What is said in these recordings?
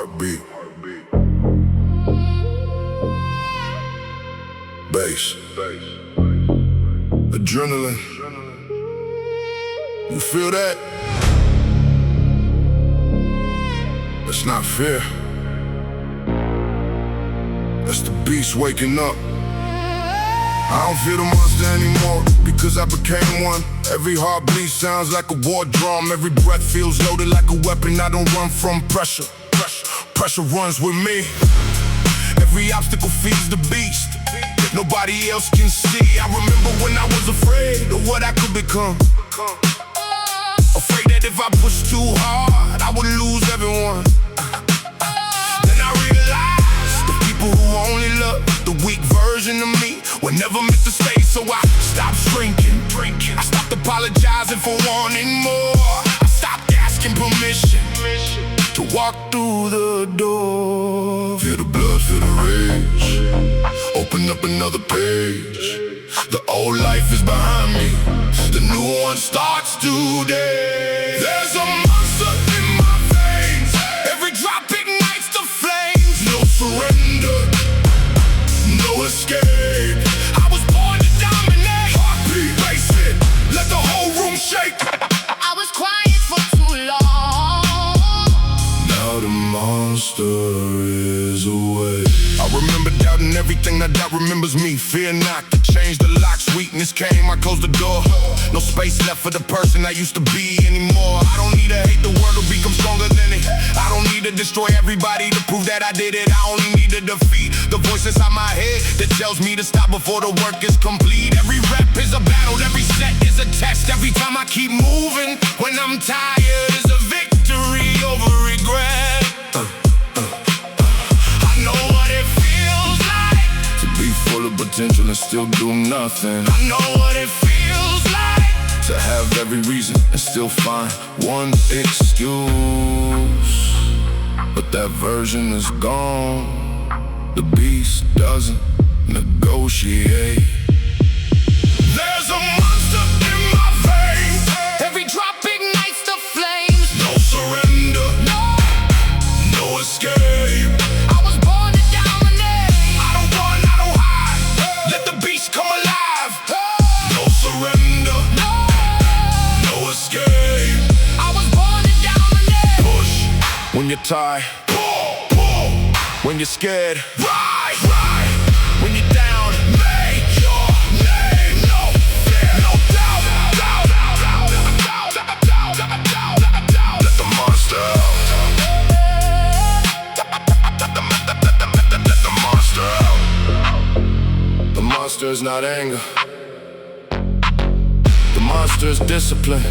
Heartbeat. Bass. Adrenaline. You feel that? That's not fear. That's the beast waking up. I don't feel the monster anymore because I became one. Every heartbeat sounds like a war drum. Every breath feels loaded like a weapon. I don't run from pressure. Pressure runs with me. Every obstacle feeds the beast. Nobody else can see. I remember when I was afraid of what I could become. Afraid that if I pushed too hard, I would lose everyone. Then I realized the people who only love the weak version of me were never meant to stay, so I stopped drinking. I stopped apologizing for wanting more. I stopped asking permission to walk through the door. Feel the blood, feel the rage. Open up another page. The old life is behind me. The new one starts today. There's a monster in my veins. Every drop ignites the flames. No surrender, no escape. I was born to dominate. Heartbeat, bass it, let the whole room shake. I was quiet for too long. Now the monster is away. I remember doubting everything that doubt remembers me. Fear not to change the locks. Weakness came, I closed the door. No space left for the person I used to be anymore. I don't need to hate the world to become stronger than it. I don't need to destroy everybody to prove that I did it. I only need to defeat the voice inside my head that tells me to stop before the work is complete. Every rep is a battle, every set is a test. Every time I keep moving, when I'm tired, is a victory over regret. Full of potential and still do nothing. I know what it feels like to have every reason and still find one excuse. But that version is gone. The beast doesn't negotiate. There's a monster in my veins. Every drop ignites the flames. No surrender, no escape. Come alive. No surrender, no escape. I was born to dominate. Push when you're tired, pull when you're scared, ride when you're down. Make your name, no fear, no doubt. Let the monster out. Let the monster out. The monster is not anger. The monster is discipline.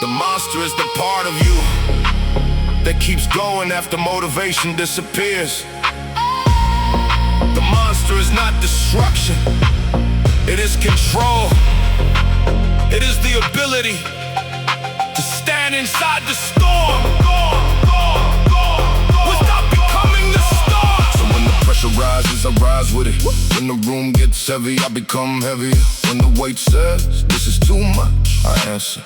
The monster is the part of you that keeps going after motivation disappears. The monster is not destruction. It is control. It is the ability to stand inside the storm without becoming the storm. So when the pressure rises, I rise with it. When the room gets heavy, I become heavier. When the weight says, this is too much, I answer,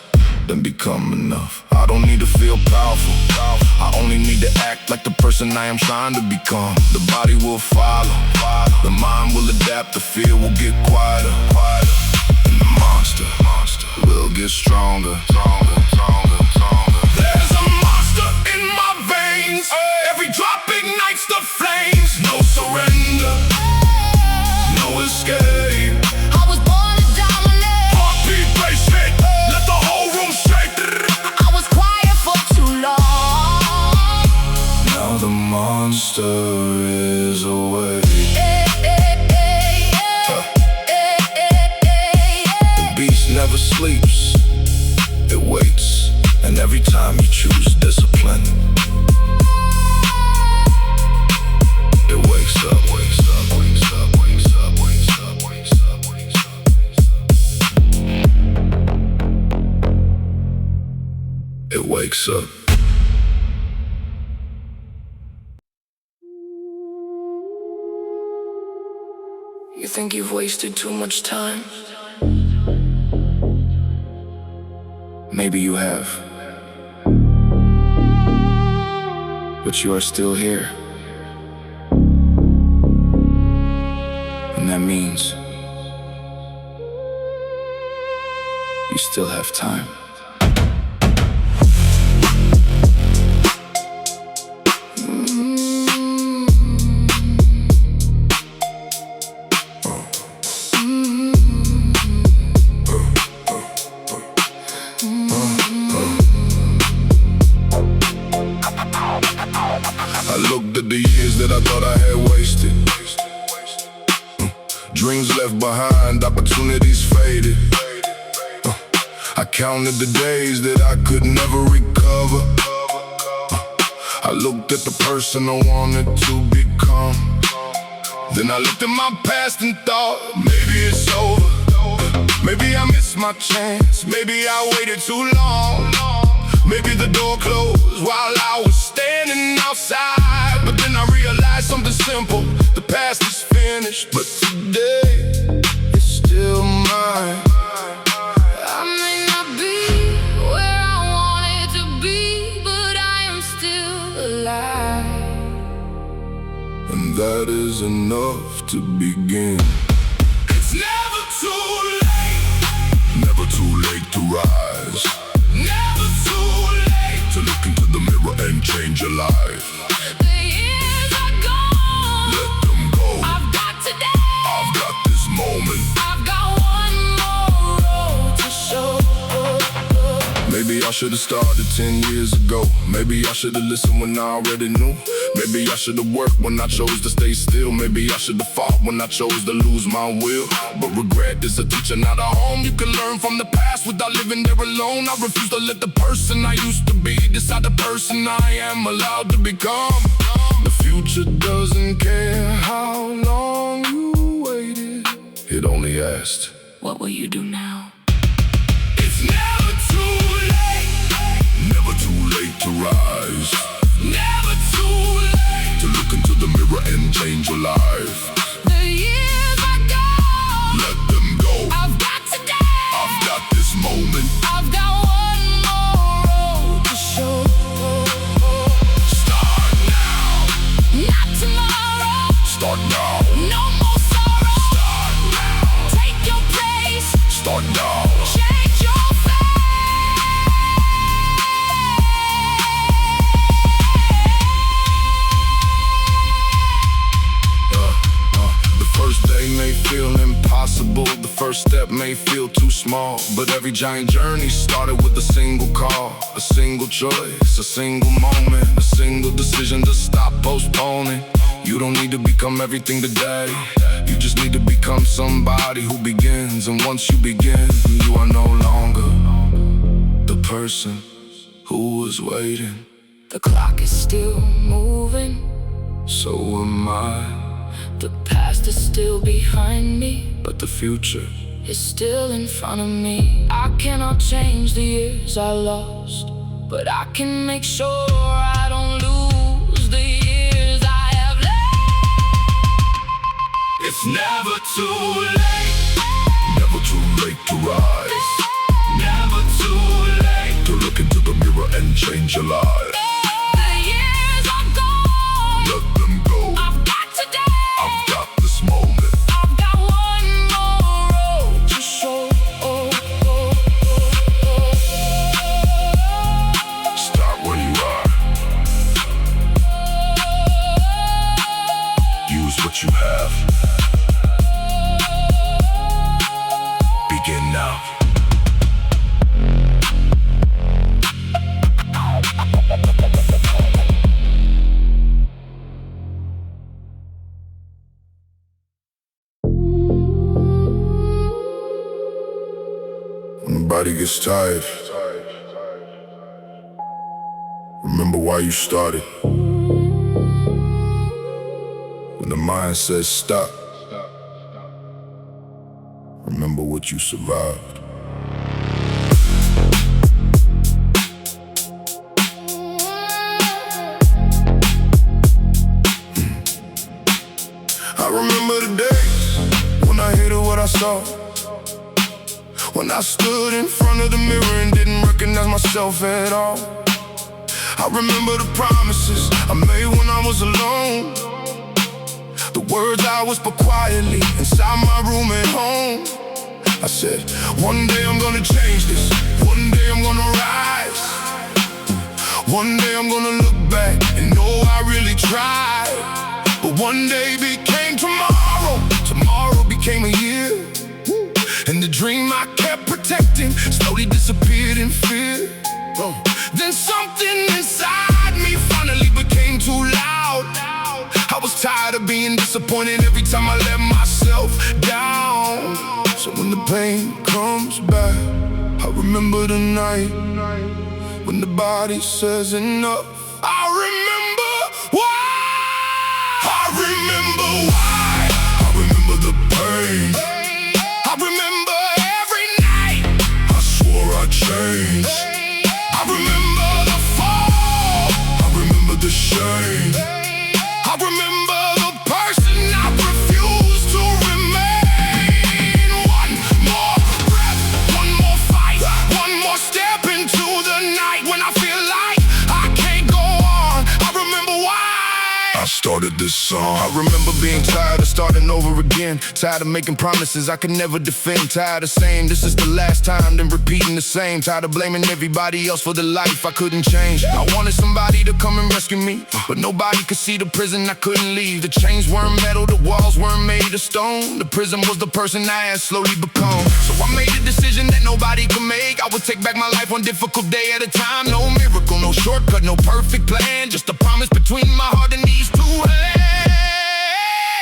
then become enough. I don't need to feel powerful. I only need to act like the person I am trying to become. The body will follow. The mind will adapt. The fear will get quieter. And the monster will get stronger. There's a monster in my veins. Every drop ignites the flames. No surrender, no escape. I was born to dominate. Heartbeat, bass hit, let the whole room shake. I was quiet for too long. Now the monster is away. The beast never sleeps, it waits. And every time you choose discipline, it wakes up, wakes up, wakes up, wakes up, wakes up, wakes up, wakes up, wakes up. It wakes up. You think you've wasted too much time? Maybe you have. but you are still here. And that means you still have time. I looked at the years that I thought I had wasted. Dreams left behind, opportunities faded. I counted the days that I could never recover. I looked at the person I wanted to become. Then I looked at my past and thought, maybe it's over. Maybe I missed my chance. Maybe I waited too long. Maybe the door closed while I was standing outside. But then I realized something simple. The past is finished, but today it's still mine. I may not be where I wanted to be, but I am still alive. And that is enough to begin. It's never too late. Never too late to rise. Never too late To look into the mirror and change your life. The years are gone. Let them go. I've got today. I've got this moment. I've got one more road to show. Maybe I should have started 10 years ago. Maybe I should have listened when I already knew. Maybe I should have worked when I chose to stay still. Maybe I should have fought when I chose to lose my will. But regret is a teacher, not a home. You can learn from the past without living there alone. I refuse to let the person I used to be decide the person I am allowed to become. The future doesn't care how long you waited. It only asked, What will you do now? it's never too late. Never too late to rise. Never too late. To look into the mirror and change your life. The years are gone. Let them go. I've got today. I've got this moment. I've got one more road to show. Start now. Not tomorrow. Start now. No more sorrow. Start now. Take your place. Start now. Change your fate. The first day may feel impossible. The first step may feel too small. But every giant journey started with a single call. A single choice, a single moment. A single decision to stop postponing. You don't need to become everything today. You just need to become somebody who begins. And once you begin, you are no longer the person who was waiting. The clock is still moving. So am I. The past is still behind me. But the future, It's still in front of me. I cannot change the years I lost, but I can make sure I don't lose the years I have left. it's never too late. Never too late to rise. Never too late. To look into the mirror and change your life. The years are gone. Let them go. I've got today. I've got this moment. I've got one more road to show. Start where you are. Use what you have. Begin now. When the body gets tired, remember why you started. When the mind says stop, remember what you survived. I remember the days when I hated what I saw. When I stood in front of the mirror and didn't recognize myself at all. I remember the promises I made when I was alone, the words I whispered quietly inside my room at home. I said, one day I'm gonna change this, one day I'm gonna rise, one day I'm gonna look back and know I really tried. But one day became tomorrow, tomorrow became a year, and the dream I kept protecting slowly disappeared in fear. Then something inside me finally became too loud. I was tired of being disappointed every time I let myself down. So when the pain comes back, I remember the night when the body says enough. I remember why. I remember why. I remember the pain. I remember every night I swore I'd change. I remember the fall, I remember the shame, I remember the person I refused to remain. One more breath, one more fight, one more step into the night. When I feel like I can't go on, I remember why I started this song. I remember being tired of starting over again, tired of making promises I could never defend, tired of saying this is the last time, then repeating the same, tired of blaming everybody else for the life I couldn't change. I wanted somebody to come and rescue me, but nobody could see the prison I couldn't leave. The chains weren't metal, the walls weren't made of stone. The prison was the person I had slowly become. So I made a decision that nobody could make. I would take back my life one difficult day at a time. No miracle, no shortcut, no perfect plan, just a promise between my heart and these two hands.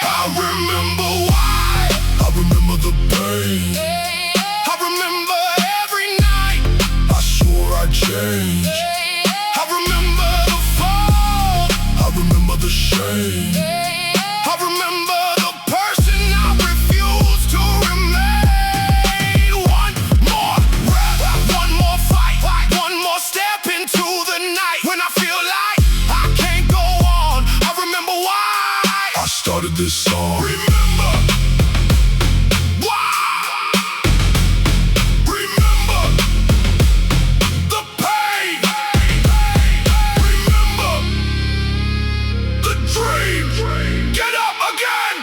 I remember why. I remember the pain. I remember every night I swore I'd change. I remember the fall, I remember the shame, I remember the person I refused to remain. One more breath, one more fight, one more step into the night. When I feel like I can't go on, I remember why I started this song. Remember why. Remember the pain. Remember the dream. Get up again.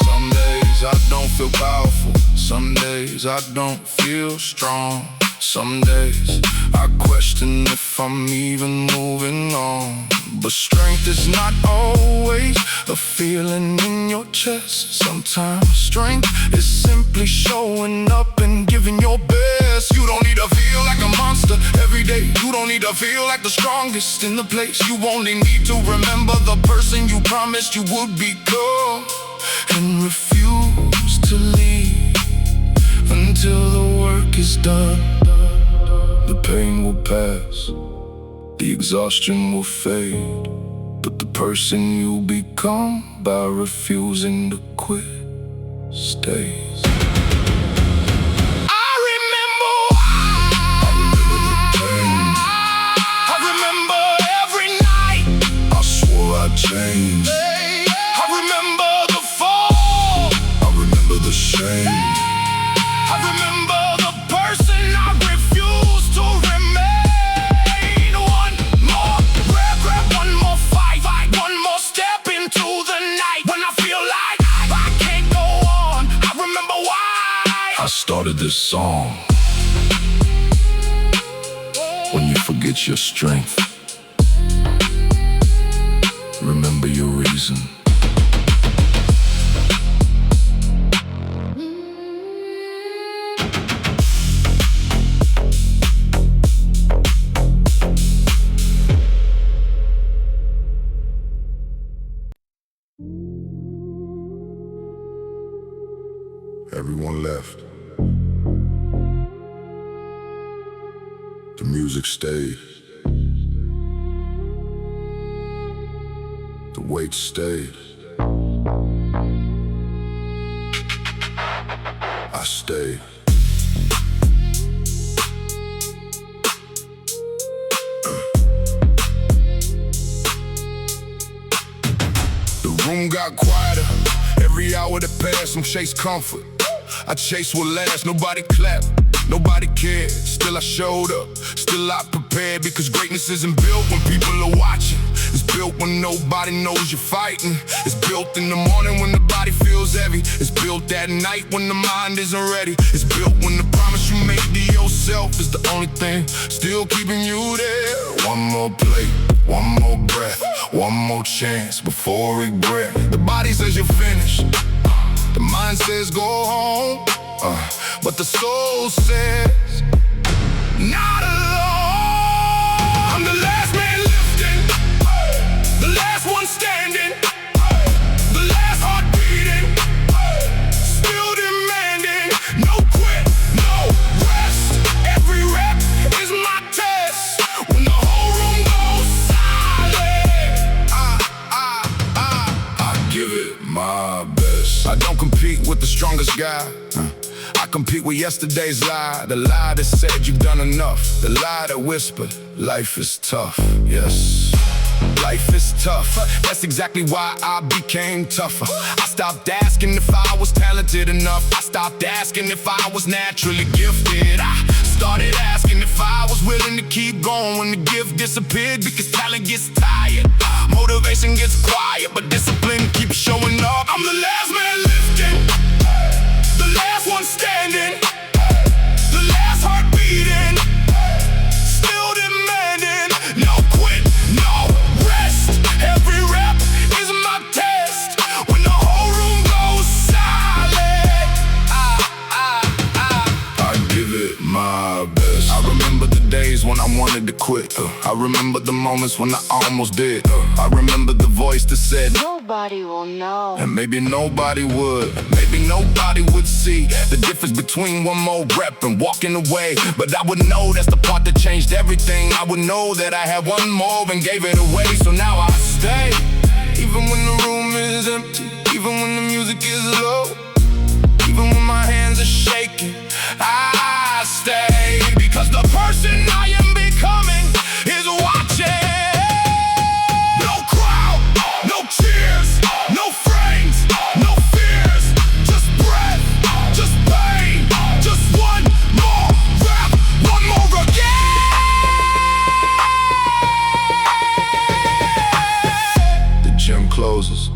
Some days I don't feel powerful, some days I don't feel strong. Some days I question if I'm even moving on. But strength is not always a feeling in your chest. Sometimes strength is simply showing up and giving your best. You don't need to feel like a monster every day. You don't need to feel like the strongest in the place. You only need to remember the person you promised you would become, and refuse to leave until the work is done. The pain will pass, the exhaustion will fade, but the person you become by refusing to quit stays. I remember why. I remember the pain. I remember every night I swore I'd change. I remember the fall, I remember the shame, I remember the person I refused to remain. One more breath, one more fight, one more step into the night. When I feel like I can't go on, I remember why I started this song. When you forget your strength, remember your reason. Everyone left. The music stayed. The weight stayed. I stayed. The room got quieter Every hour that passed, I'm chase comfort. I chase what lasts, nobody clapped, nobody cared. Still I showed up, still I prepared. Because greatness isn't built when people are watching. It's built when nobody knows you're fighting. It's built in the morning when the body feels heavy. It's built at night when the mind isn't ready. It's built when the promise you made to yourself is the only thing still keeping you there. One more plate, one more breath, one more chance before regret. The body says you're finished, the mind says go home, but the soul says not alone. I'm the last man lifting, the last one standing, the last heart beating, still demanding. No quit, no rest. Every rep is my test. When the whole room goes silent, I give it my best. I don't compete with the strongest guy. I compete with yesterday's lie. The lie that said you've done enough. The lie that whispered life is tough. Yes, life is tough. That's exactly why I became tougher. I stopped asking if I was talented enough. I stopped asking if I was naturally gifted. I started asking if I was willing to keep going when the gift disappeared. Because talent gets tired, motivation gets quiet, but discipline keeps showing up. I'm the last man lifting, the last one standing, the last heart beating, still demanding. No quit, no rest. Every rep is my test. When the whole room goes silent, I give it my best. I remember the days when I wanted to quit. I remember the moments when I almost did. I remember the voice that said nobody will know. And maybe nobody would, maybe nobody would see the difference between one more rep and walking away. But I would know that's the part that changed everything. I would know that I had one more and gave it away. So now I stay, even when the room is empty, even when the music is low, even when my hands are shaking, I stay. Because the person I am becoming is watching. No crowd, no cheers, no frames, no fears. Just breath, just pain, just one more rap, one more again. The gym closes,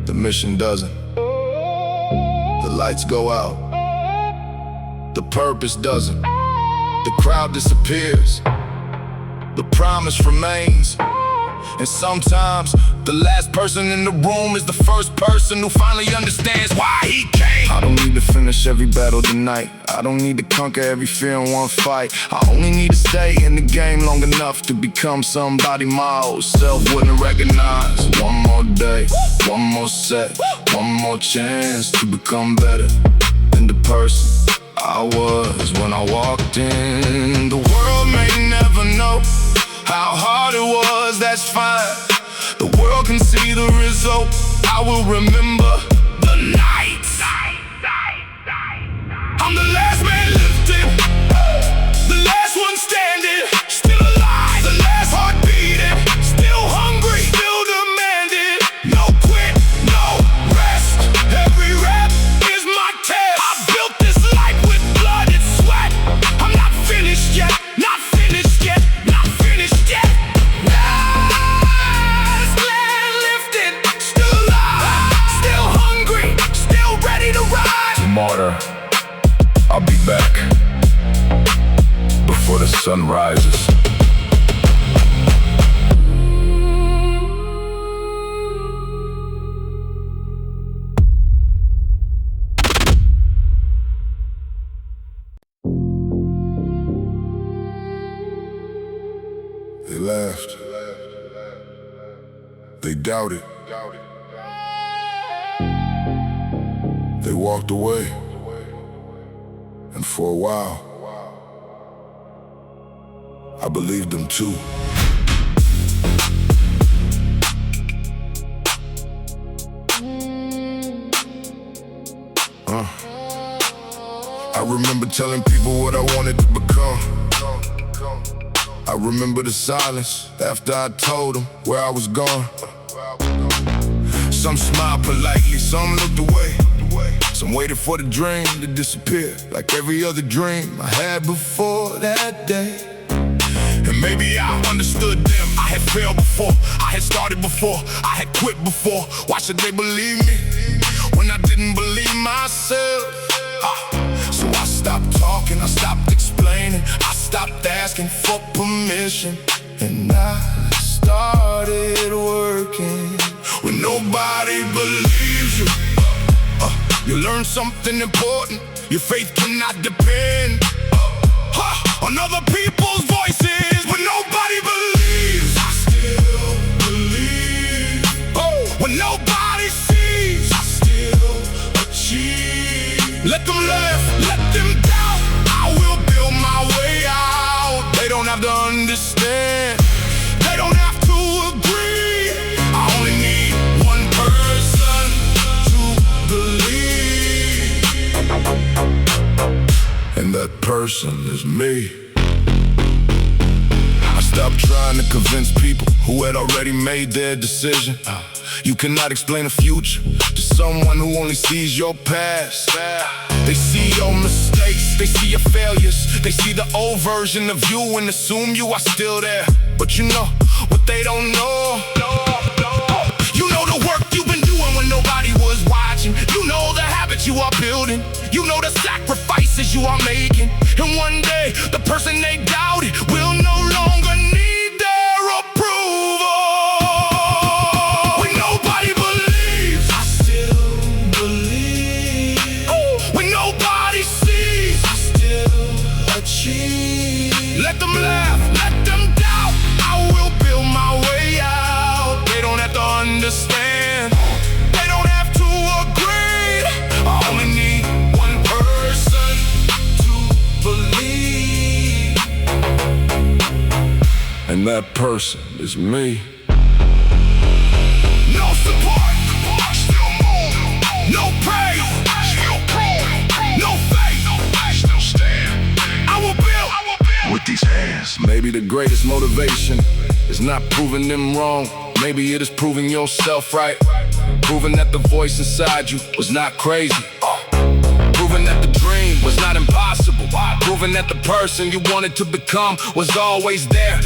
the mission doesn't. The lights go out, the purpose doesn't. The crowd disappears, the promise remains. And sometimes the last person in the room is the first person who finally understands why he came. I don't need to finish every battle tonight. I don't need to conquer every fear in one fight. I only need to stay in the game long enough to become somebody my old self wouldn't recognize. One more day, one more set, one more chance to become better than the person I was when I walked in. The world may never know how hard it was, that's fine. The world can see the result. I will remember the nights. I'm the last man lifting, the last one standing, still alive, the last heart beating, still hungry, still demanding. No quit, no rest. Every rep is my test. I built this life with blood and sweat. I'm not finished yet, not finished yet, not finished yet. Last man lifted, still alive, still hungry, still ready to ride. Martyr, I'll be back before the sun rises. They laughed. They doubted. They walked away. And for a while, I believed them too. I remember telling people what I wanted to become. I remember the silence after I told them where I was going. Some smiled politely, some looked away. Some waited for the dream to disappear, like every other dream I had before that day. And maybe I understood them. I had failed before, I had started before, I had quit before. Why should they believe me when I didn't believe myself? So I stopped talking, I stopped explaining, I stopped asking for permission, and I started working. When nobody believes you, you learn something important. Your faith cannot depend on other people's voices. When nobody believes, I still believe. When nobody sees, I still achieve. Let them laugh, let them doubt, I will build my way out. They don't have to understand, they don't have to agree. I only need one person to believe, and that person is me. I stopped trying to convince people who had already made their decision. You cannot explain the future to someone who only sees your past. They see your mistakes, they see your failures, they see the old version of you and assume you are still there. But you know what they don't know. You know the work you've been doing when nobody was watching. You know the habits you are building. You know the sacrifices you are making. And one day, the person they doubted will no longer need their approval. When nobody believes, I still believe. When nobody sees, I still achieve. Let them laugh, let them doubt, I will build my way out. They don't have to understand, they don't have to agree. I only need one person to believe, and that person is me. No support, still move. No praise, still prove. No faith, still stand. I will build with these hands. Maybe the greatest motivation is not proving them wrong. Maybe it is proving yourself right. Proving that the voice inside you was not crazy. Proving that the dream was not impossible. Proving that the person you wanted to become was always there.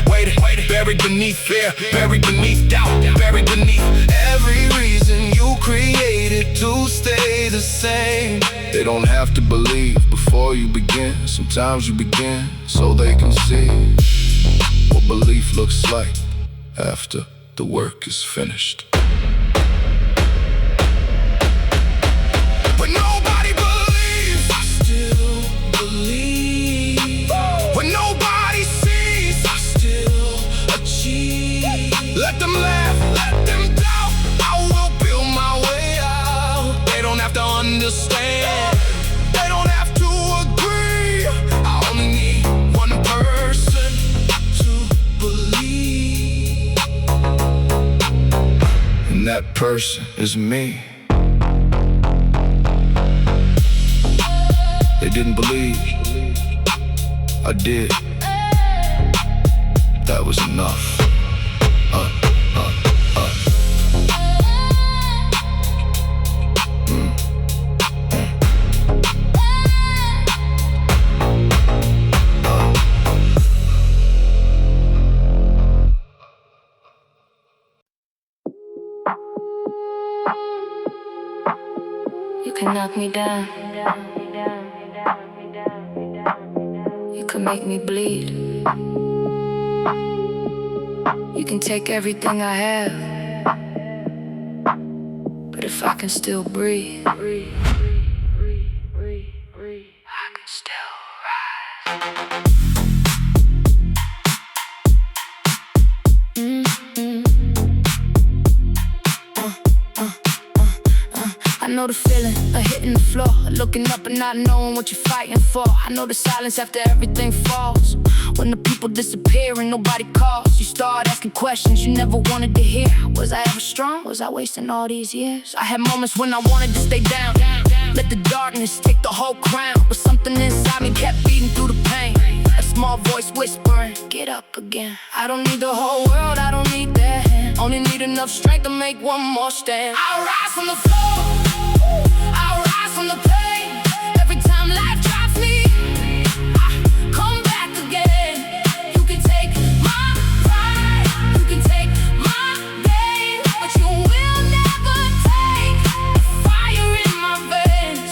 Waiting, buried beneath fear, buried beneath doubt, buried beneath every reason you created to stay the same. They don't have to believe before you begin. Sometimes you begin so they can see what belief looks like after the work is finished. When nobody believes, I still believe. When nobody sees, I still achieve. Let them laugh, let them doubt, I will build my way out. They don't have to understand, they don't have to agree. I only need one person to believe, and that person is me. They didn't believe, I did. That was enough. You can knock me down, you can make me bleed. You can take everything I have, but if I can still breathe, I can still rise. I know the feeling of hitting the floor, looking up and not knowing what you're fighting for. I know the silence after everything falls, when the people disappear and nobody calls. You start asking questions you never wanted to hear. Was I ever strong? Was I wasting all these years? I had moments when I wanted to stay down, let the darkness take the whole crown, but something inside me kept beating through the pain. A small voice whispering, get up again. I don't need the whole world, I don't need their hand. again. Only need enough strength to make one more stand. I'll rise from the floor, I'll rise from the pain. Every time life drops me, I come back again. You can take my pride, you can take my pain, but you will never take the fire in my veins.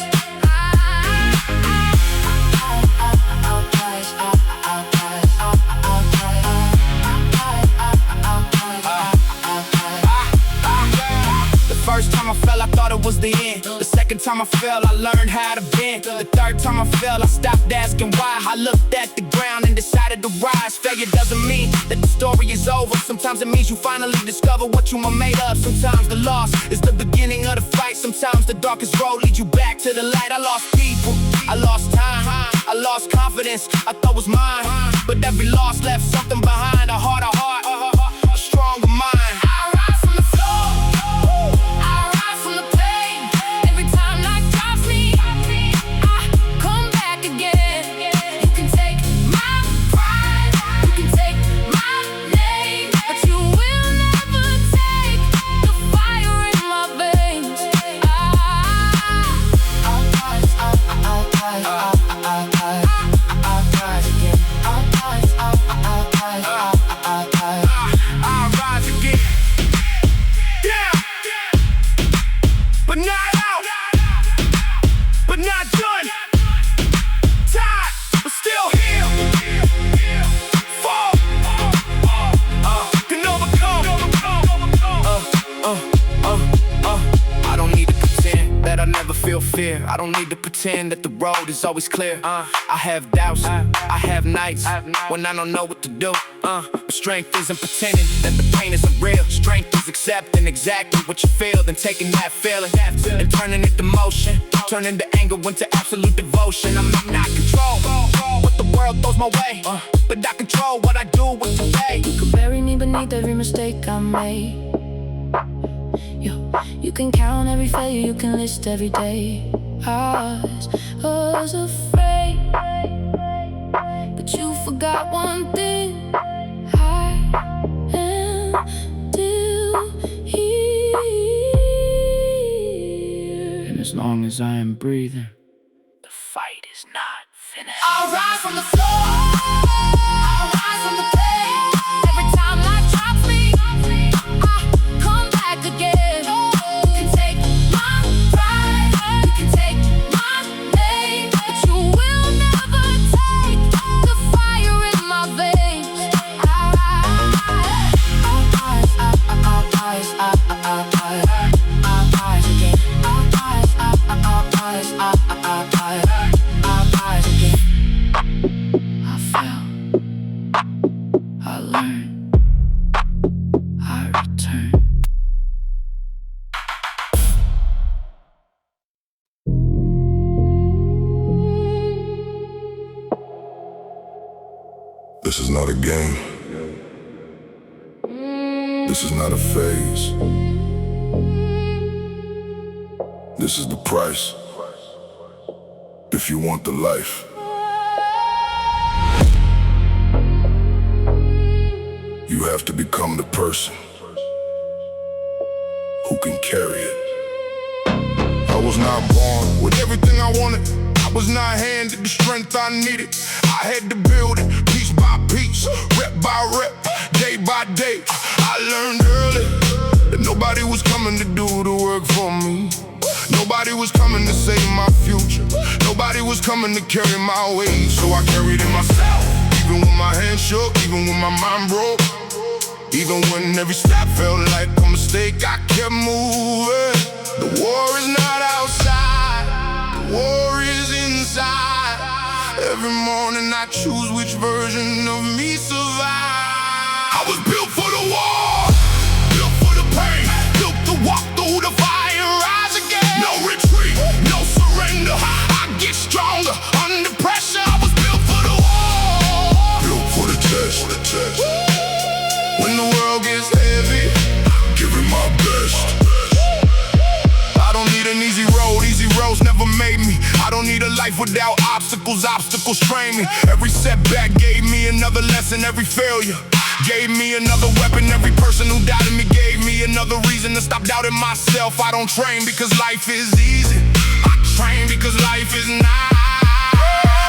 First time I fell, I thought it was the end. The second time I fell, I learned how to bend. The third time I fell, I stopped asking why. I looked at the ground and decided to rise. Failure doesn't mean that the story is over. Sometimes it means you finally discover what you were made of. Sometimes the loss is the beginning of the fight. Sometimes the darkest road leads you back to the light. I lost people, I lost time, I lost confidence I thought was mine. But every loss left something behind. A heart, a stronger mind. Fear. I don't need to pretend that the road is always clear. I have doubts, I have nights when I don't know what to do. But strength isn't pretending that the pain isn't real. Strength is accepting exactly what you feel, then taking that feeling and turning it to motion, turning the anger into absolute devotion. I'm not control what the world throws my way, but I control what I do with today. You can bury me beneath every mistake I made. You can count every failure, you can list every day. I was afraid, but you forgot one thing. I am still here, and as long as I am breathing, the fight is not finished. I'll rise from the floor, I'll rise from the pain. Every time life drops me, I come back again. This is not a game. This is not a phase. This is the price if you want the life. You have to become the person who can carry it. I was not born with everything I wanted. I was not handed the strength I needed. I had to build it piece by piece, rep by rep, day by day. I learned early that nobody was coming to do the work for me. Nobody was coming to save my future. Nobody was coming to carry my weight. So I carried it myself, even when my hands shook, even when my mind broke. Even when every step felt like a mistake, I kept moving. The war is not outside, the war is inside. Every morning I choose which version of me survive. I was built for the war, built for the pain, built to walk through the fire and rise again. No retreat, no surrender, I get stronger under pressure. I was built for the war, built for the test. When the world gets heavy, give it my best. I don't need an easy road, easy roads never made me. I don't need a life without obstacles, obstacles train me. Every setback gave me another lesson, every failure gave me another weapon. Every person who doubted me gave me another reason to stop doubting myself. I don't train because life is easy. I train because life is not.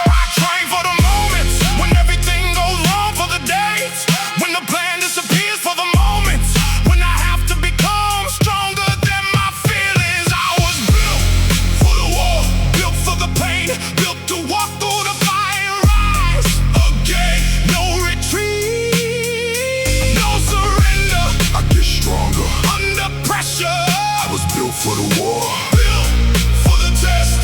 I train for the moments when everything goes wrong, for the days when the plan disappears, for the moments when I have to become stronger than my feelings. I was built for the war, built for the pain, built to walk through the fire and rise again. No retreat, no surrender. I get stronger under pressure. I was built for the war, built for the test.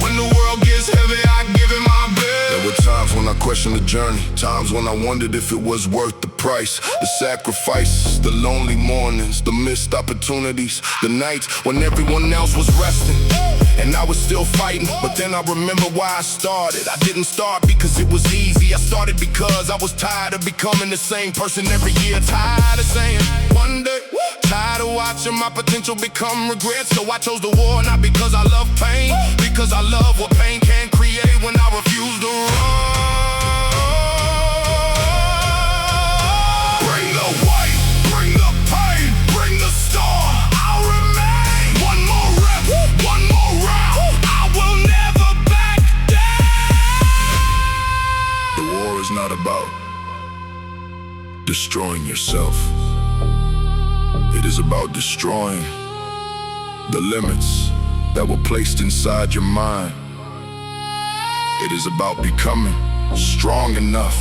When the world gets heavy, I give it my best. There were times when I questioned the journey, times when I wondered if it was worth the price, the sacrifices, the lonely mornings, the missed opportunities, the nights when everyone else was resting and I was still fighting. But then I remember why I started. I didn't start because it was easy. I started because I was tired of becoming the same person every year. Tired of saying one day, tired of watching my potential become regret. So I chose the war, not because I love pain, because I love what pain can create when I refuse to run. Bring the weight, bring the pain, bring the storm. I'll remain. One more rep, one more round. I will never back down. The war is not about destroying yourself. It is about destroying the limits that were placed inside your mind. It is about becoming strong enough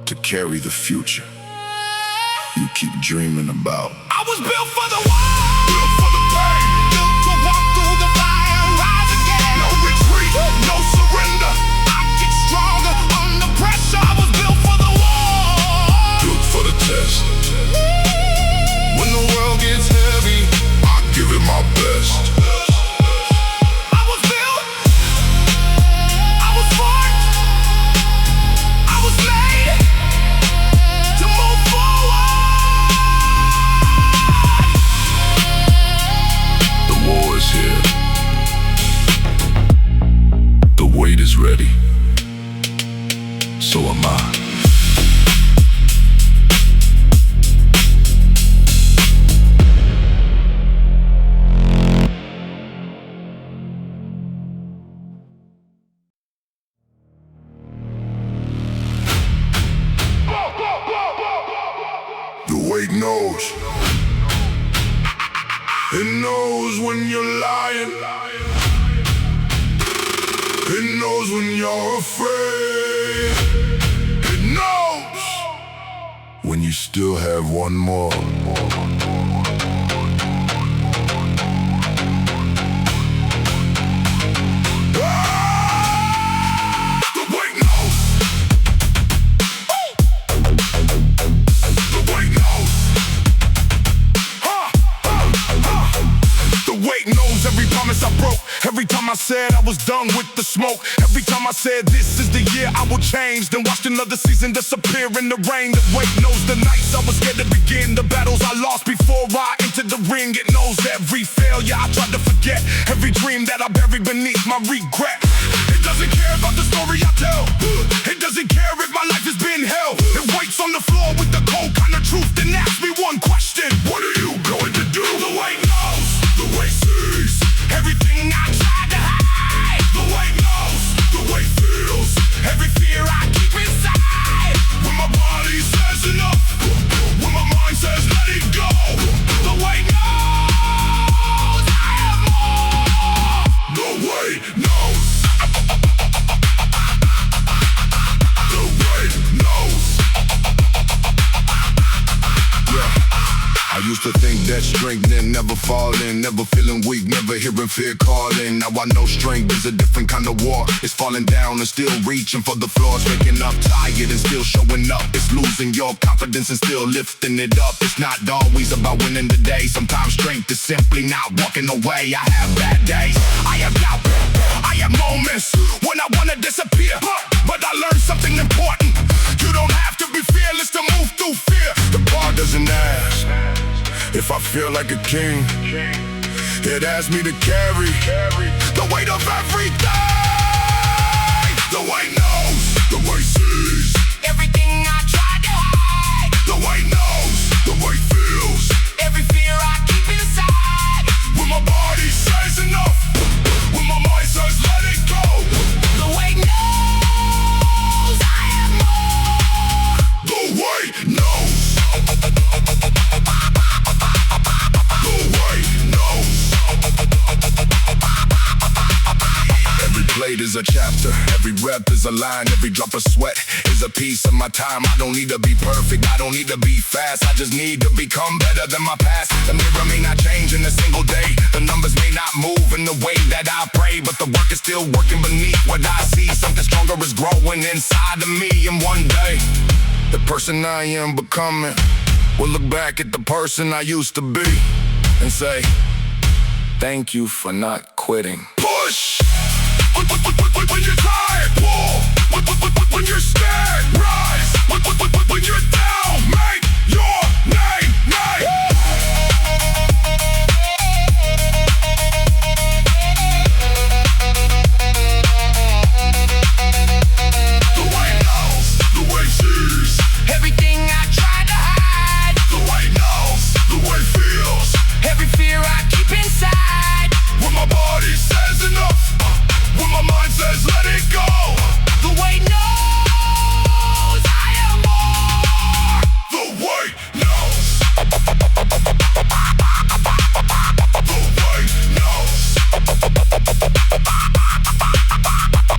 to carry the future you keep dreaming about. I was built for the war, built for the pain, built to walk through the fire and rise again. No retreat, no surrender. I get stronger under pressure. I was built for the war, built for the test. When the world gets heavy, I give it my best. I was built, I was born, I was made to move forward. The war is here. The weight is ready. So am I. It knows. It knows when you're lying. It knows when you're afraid. It knows when you still have one more. Every promise I broke, every time I said I was done with the smoke, every time I said this is the year I will change, then watched another season disappear in the rain. The weight knows the nights I was scared to begin, the battles I lost before I entered the ring. It knows every failure I tried to forget, every dream that I buried beneath my regret. It doesn't care about the story I tell, it doesn't care if my life has been hell. It waits on the floor with the cold kind of truth, then asks me one question: what are you going to do? The weight knows, the weight sees everything I tried to hide. The weight knows, the weight feels every fear I keep inside. When my body says enough, when my mind says let it go, the weight knows I have more. The weight knows. The weight knows. Yeah. I used to think that strength and never falling, never feeling weak, never hearing fear calling. Now I know strength is a different kind of war. It's falling down and still reaching for the floor. It's waking up tired and still showing up. It's losing your confidence and still lifting it up. It's not always about winning the day. Sometimes strength is simply not walking away. I have bad days, I have doubt, I have moments when I wanna disappear, but I learned something important. You don't have to be fearless to move through fear. The bar doesn't ask if I feel like a king. It asks me to carry the weight of everything. The weight knows, the weight sees everything I tried to hide. way it knows, the way it feels. Every fear I keep inside. When my body says enough, when my mind says let it go. The way it knows I am more. The way it knows. The way it knows. Every plate is a chapter, every rep is a line, every drop of sweat is a piece of my time. I don't need to be perfect, I don't need to be fast, I just need to become better than my past. The mirror may not change in a single day, the numbers may not move in the way that I pray, but the work is still working beneath what I see. Something stronger is growing inside of me, and one day, the person I am becoming will look back at the person I used to be and say, thank you for not quitting. Push! When you're tired, pull. When you're scared, rise. When you're down, make your name. The way it knows, the way it sees. Everything I tried to hide. The way it knows, the way it feels. Every fear I keep inside. When my body says enough, when my mind says let it go. The way it knows I am more. The way it knows. The way it knows.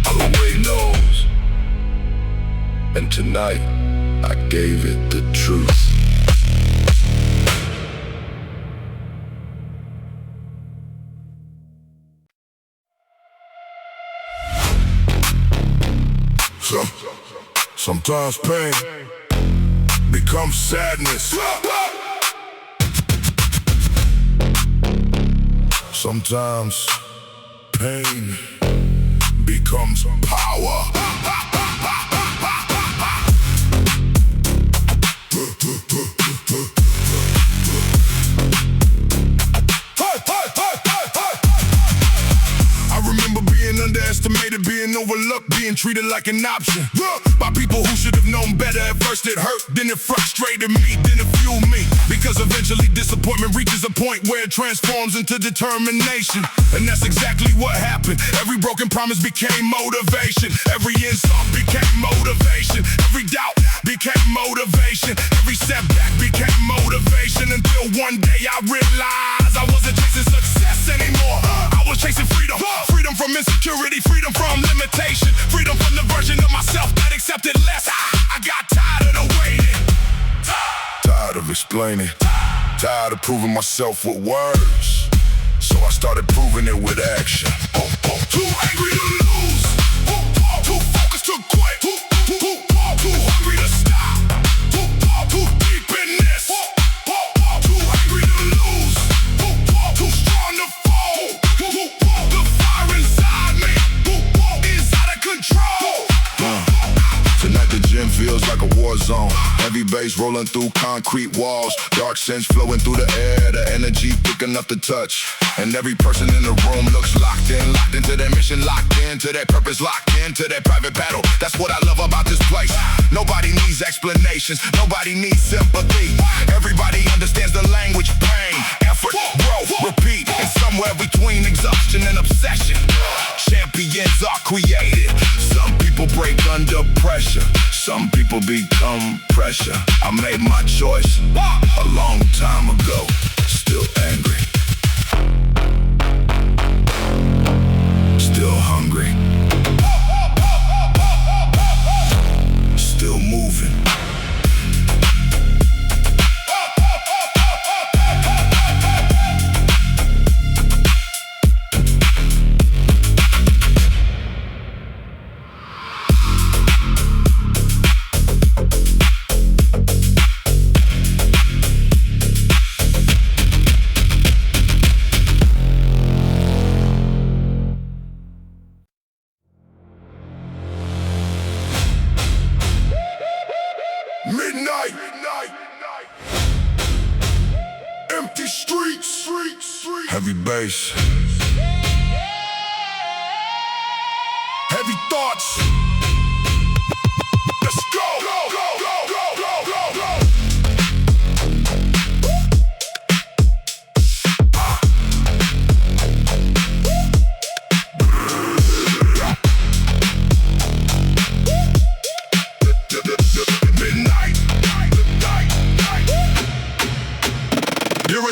The way it knows. And tonight, I gave it the truth. Sometimes pain becomes sadness. Sometimes pain becomes power. I remember being underestimated, being overlooked, being treated like an option by people who should have known better. At first it hurt, then it frustrated me, then it fueled me. Because eventually disappointment reaches a point where it transforms into determination. And that's exactly what happened. Every broken promise became motivation. Every insult became motivation. Every doubt became motivation. Every setback became motivation. Until one day I realized I wasn't chasing success anymore. I was chasing freedom. Freedom from insecurity, freedom from limitation, freedom from the version of myself that accepted less. I got tired of the waiting, tired of explaining, tired of proving myself with words. So I started proving it with action. Too angry to lose, too focused to quit, too hungry to stop, too deep in this, too angry to lose, too strong to fall. The fire inside me is out of control. Tonight the gym feels like a war zone. Heavy bass rolling through concrete walls. Dark scents flowing through the air. The energy thick enough to touch. And every person in the room looks locked into their mission, locked into their purpose, locked into their private battle. That's what I love about this place. Nobody needs explanations, nobody needs sympathy. Everybody understands the language, pain, effort, growth, repeat. And somewhere between exhaustion and obsession, champions are created. Some people break under pressure, some people become pressure. I made my choice a long time ago, still angry, still hungry, still moving. Midnight. Empty streets. Heavy bass. Heavy thoughts. Let's go.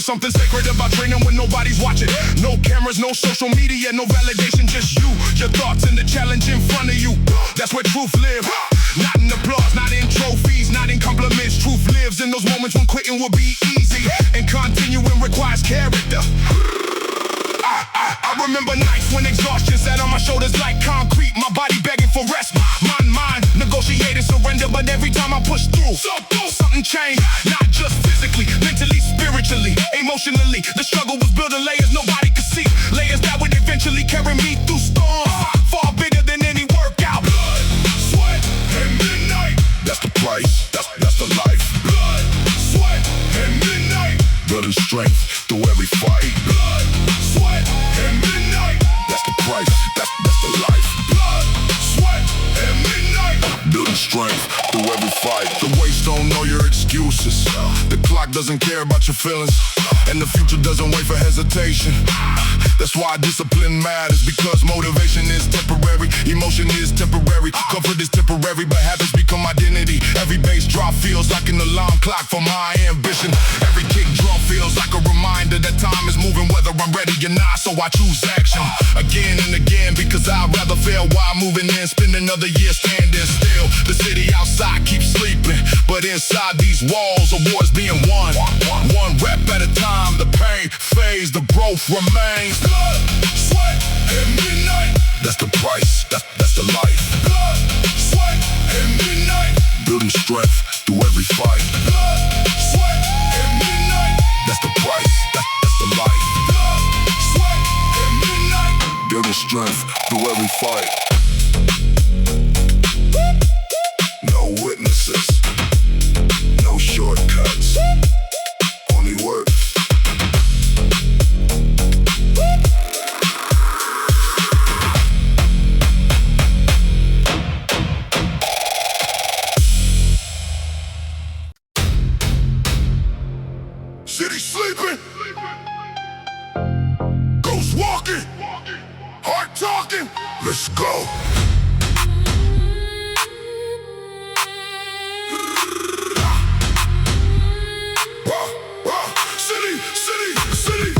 There's something sacred about training when nobody's watching. No cameras, no social media, no validation, just you, your thoughts, and the challenge in front of you. That's where truth lives. Not in applause, not in trophies, not in compliments. Truth lives in those moments when quitting will be easy and continuing requires character. I remember nights when exhaustion sat on my shoulders like concrete, my body begging for rest. Mind, negotiating surrender, but every time I push through, something changed. Not just physically, mentally, spiritually, emotionally. The struggle was building layers nobody could see, layers that would eventually carry me through storms far bigger than any workout. Blood, sweat, and midnight. That's the price, that's the life. Blood, sweat, and midnight. Building strength through every fight. Blood, sweat, and midnight. That's the price, that's the life. Blood, sweat, and midnight. Building strength through every fight. The waste don't know your excuses. The clock doesn't care about your feelings, and the future doesn't wait for hesitation. That's why discipline matters, because motivation is temporary, emotion is temporary, comfort is temporary, but habits become identity. Every bass drop feels like an alarm clock for my ambition. Every kick drum feels like a reminder that time is moving whether I'm ready or not, so I choose action again and again, because I'd rather fail while moving in, spend another year standing still. The city outside keeps sleeping, but inside these walls a war's being won. One rep at a time, the pain fades, the growth remains. Blood, sweat, and midnight. That's the price, that's the life. Blood, sweat, and midnight. Building strength through every fight. Blood, sweat, and midnight. That's the price, that's the life. Blood, sweat, and midnight. Building strength through every fight. No witnesses, no shortcuts, only work. City sleeping, ghost walking, heart talking. Let's go. City, city, city.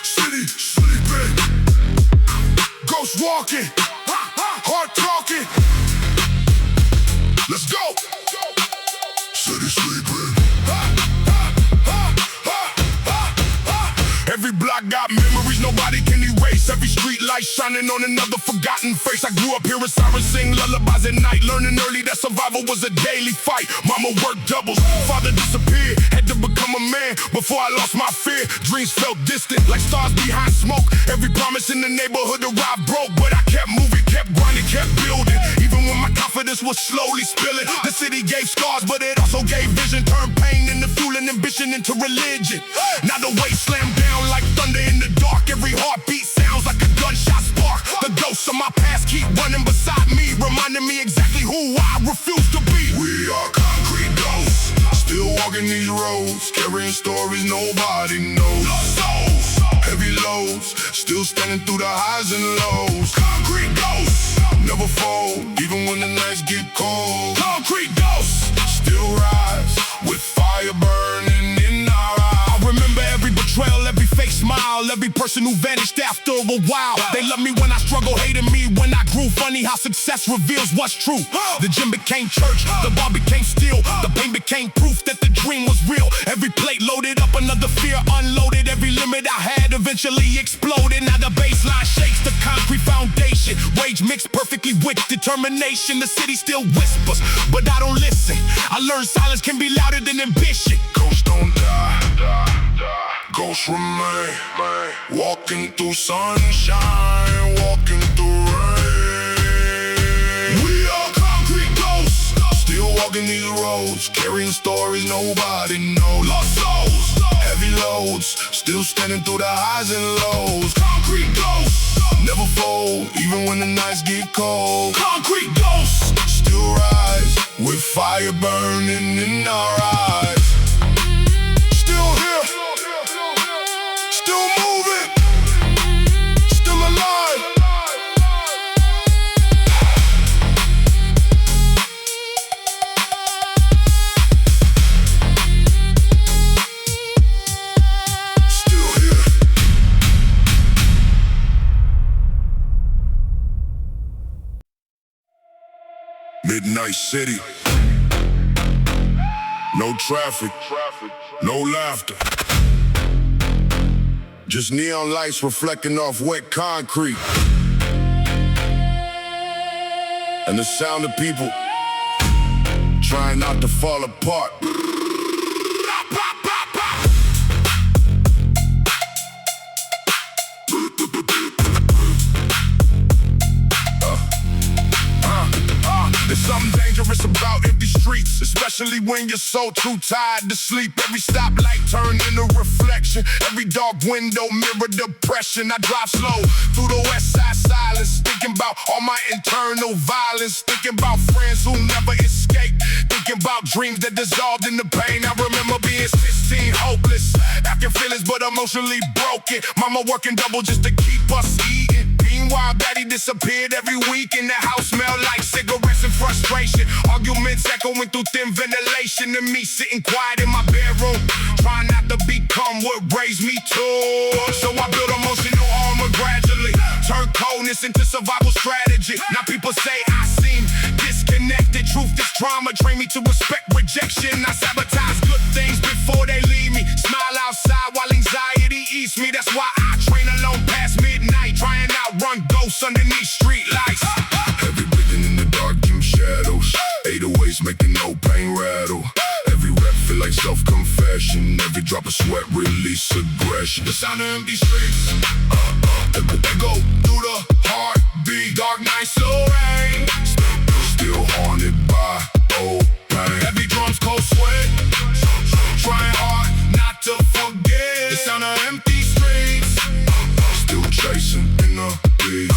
City sleeping, ghost walking, heart talking. Let's go. City sleeping. Every block got memories nobody can erase. Every street light shining on another forgotten face. I grew up hearing sirens sing lullabies at night, learning early that survival was a daily fight. Mama worked doubles, father disappeared, had to become a man before I lost my fear. Dreams felt distant, like stars behind smoke. Every promise in the neighborhood arrived broke, but I kept moving, kept grinding, kept building. Even when my confidence was slowly spilling. The city gave scars, but it also gave vision. Turned pain into fuel and ambition into religion. Now the weight slammed down like thunder in the dark. Every heartbeat sounds like a gunshot spark. The ghosts of my past keep running beside me, reminding me exactly who I refuse to be. We are concrete ghosts, still walking these roads, carrying stories nobody knows. Lost souls, heavy loads, still standing through the highs and lows. Concrete ghosts, never fold, even when the nights get cold. Concrete ghosts, still rise, with fire burning in our eyes. I remember every betrayal, every fake smile, every person who vanished after a while. They loved me when I struggled, hated me when I grew. Funny how success reveals what's true. The gym became church, the bar became steel. The pain became proof that the dream was real. Every plate loaded up, another fear unloaded. Every limit I had eventually exploded. Now the baseline shakes the concrete foundation. Rage mixed perfectly with determination. The city still whispers, but I don't listen. I learned silence can be louder than ambition. Ghosts don't die. Ghosts remain, walking through sunshine, walking through rain. We are concrete ghosts, still walking these roads, carrying stories nobody knows. Lost souls, heavy loads, still standing through the highs and lows. Concrete ghosts, never fold, even when the nights get cold. Concrete ghosts, still rise, with fire burning in our eyes. Still here, still moving, still alive. Night city. No traffic, no laughter. Just neon lights reflecting off wet concrete. And the sound of people trying not to fall apart. There's something dangerous about empty streets, especially when you're so too tired to sleep. Every stoplight turned into reflection, every dark window mirror depression. I drive slow through the west side silence, thinking about all my internal violence, thinking about friends who never escaped, thinking about dreams that dissolved in the pain. I remember being 16, hopeless, acting feelings but emotionally broken. Mama working double just to keep us eating. Meanwhile, daddy disappeared every week, and the house smelled like cigarettes and frustration. Arguments echoing through thin ventilation, and me sitting quiet in my bedroom, trying not to become what raised me to. So I built emotional armor gradually, turned coldness into survival strategy. Now people say I seem disconnected. Truth is trauma, train me to respect rejection. I sabotage good things before they leave me. Smile outside while anxiety eats me. That's why I train alone past midnight, trying to outrun ghosts underneath street lights. Heavy breathing in the dark, dim shadows. 808s making no pain rattle. Every rep feel like self-confession. Every drop of sweat release aggression. The sound of empty streets, they go through the heartbeat. Dark night, slow rain, still haunted by old pain. Heavy drums, cold sweat, trying hard not to forget. The sound of empty streets, still chasing in the beat.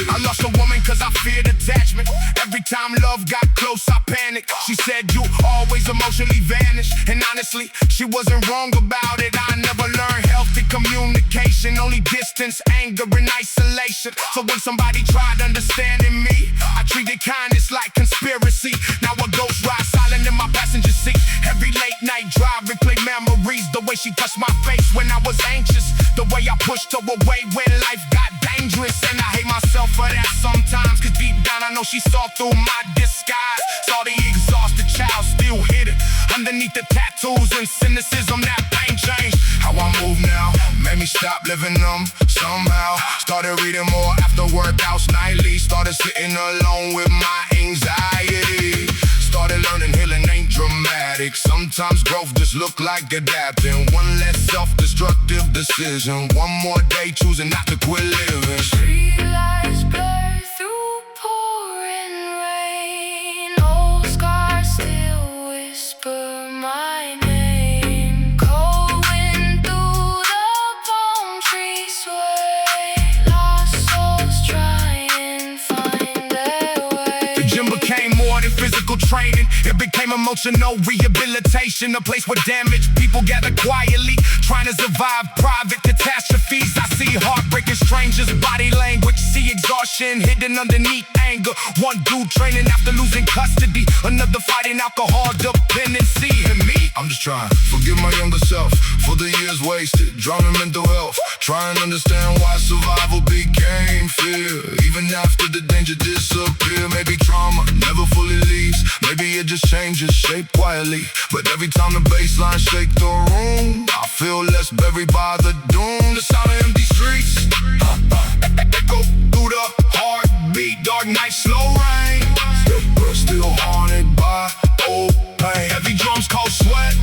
I lost a woman cause I feared attachment. Every time love got close, I panicked. She said you always emotionally vanish, and honestly, she wasn't wrong about it. I never learned healthy communication, only distance, anger, and isolation. So when somebody tried understanding me, I treated kindness like conspiracy. Now a ghost ride silent in my passenger seat. Every late night drive, replay memories. The way she touched my face when I was anxious, the way I pushed her away when life got dangerous. And I hate myself for that sometimes, cause deep down I know she saw through my disguise. Saw the exhausted child still hidden underneath the tattoos and cynicism. That pain changed How I move now made me stop living them somehow. Started reading more after workouts nightly. Started sitting alone with my anxiety. Started learning healing ain't dramatic. Sometimes growth just look like adapting. One less self-destructive decision. One more day choosing not to quit living. Street lights blur through pouring rain. Old scars still whisper my name. Cold wind through the palm trees sway. Lost souls try and find their way. The gym became more than physical training. It became emotional rehabilitation. A place where damaged people gather quietly, trying to survive private catastrophes. I see heartbreaking strangers, body language. See exhaustion hidden underneath anger. One dude training after losing custody, another fighting alcohol dependency. And me, I'm just trying to forgive my younger self for the years wasted, drowning mental health, trying to understand why survival became fear. Even after the danger disappeared, maybe trauma never fully leaves. Maybe it just changes shape quietly. But every time the baseline shake the room, I feel less buried by the doom. The sound of empty streets, echo through the heartbeat. Dark night, slow rain, still haunted by old pain. Heavy drums, cold sweat,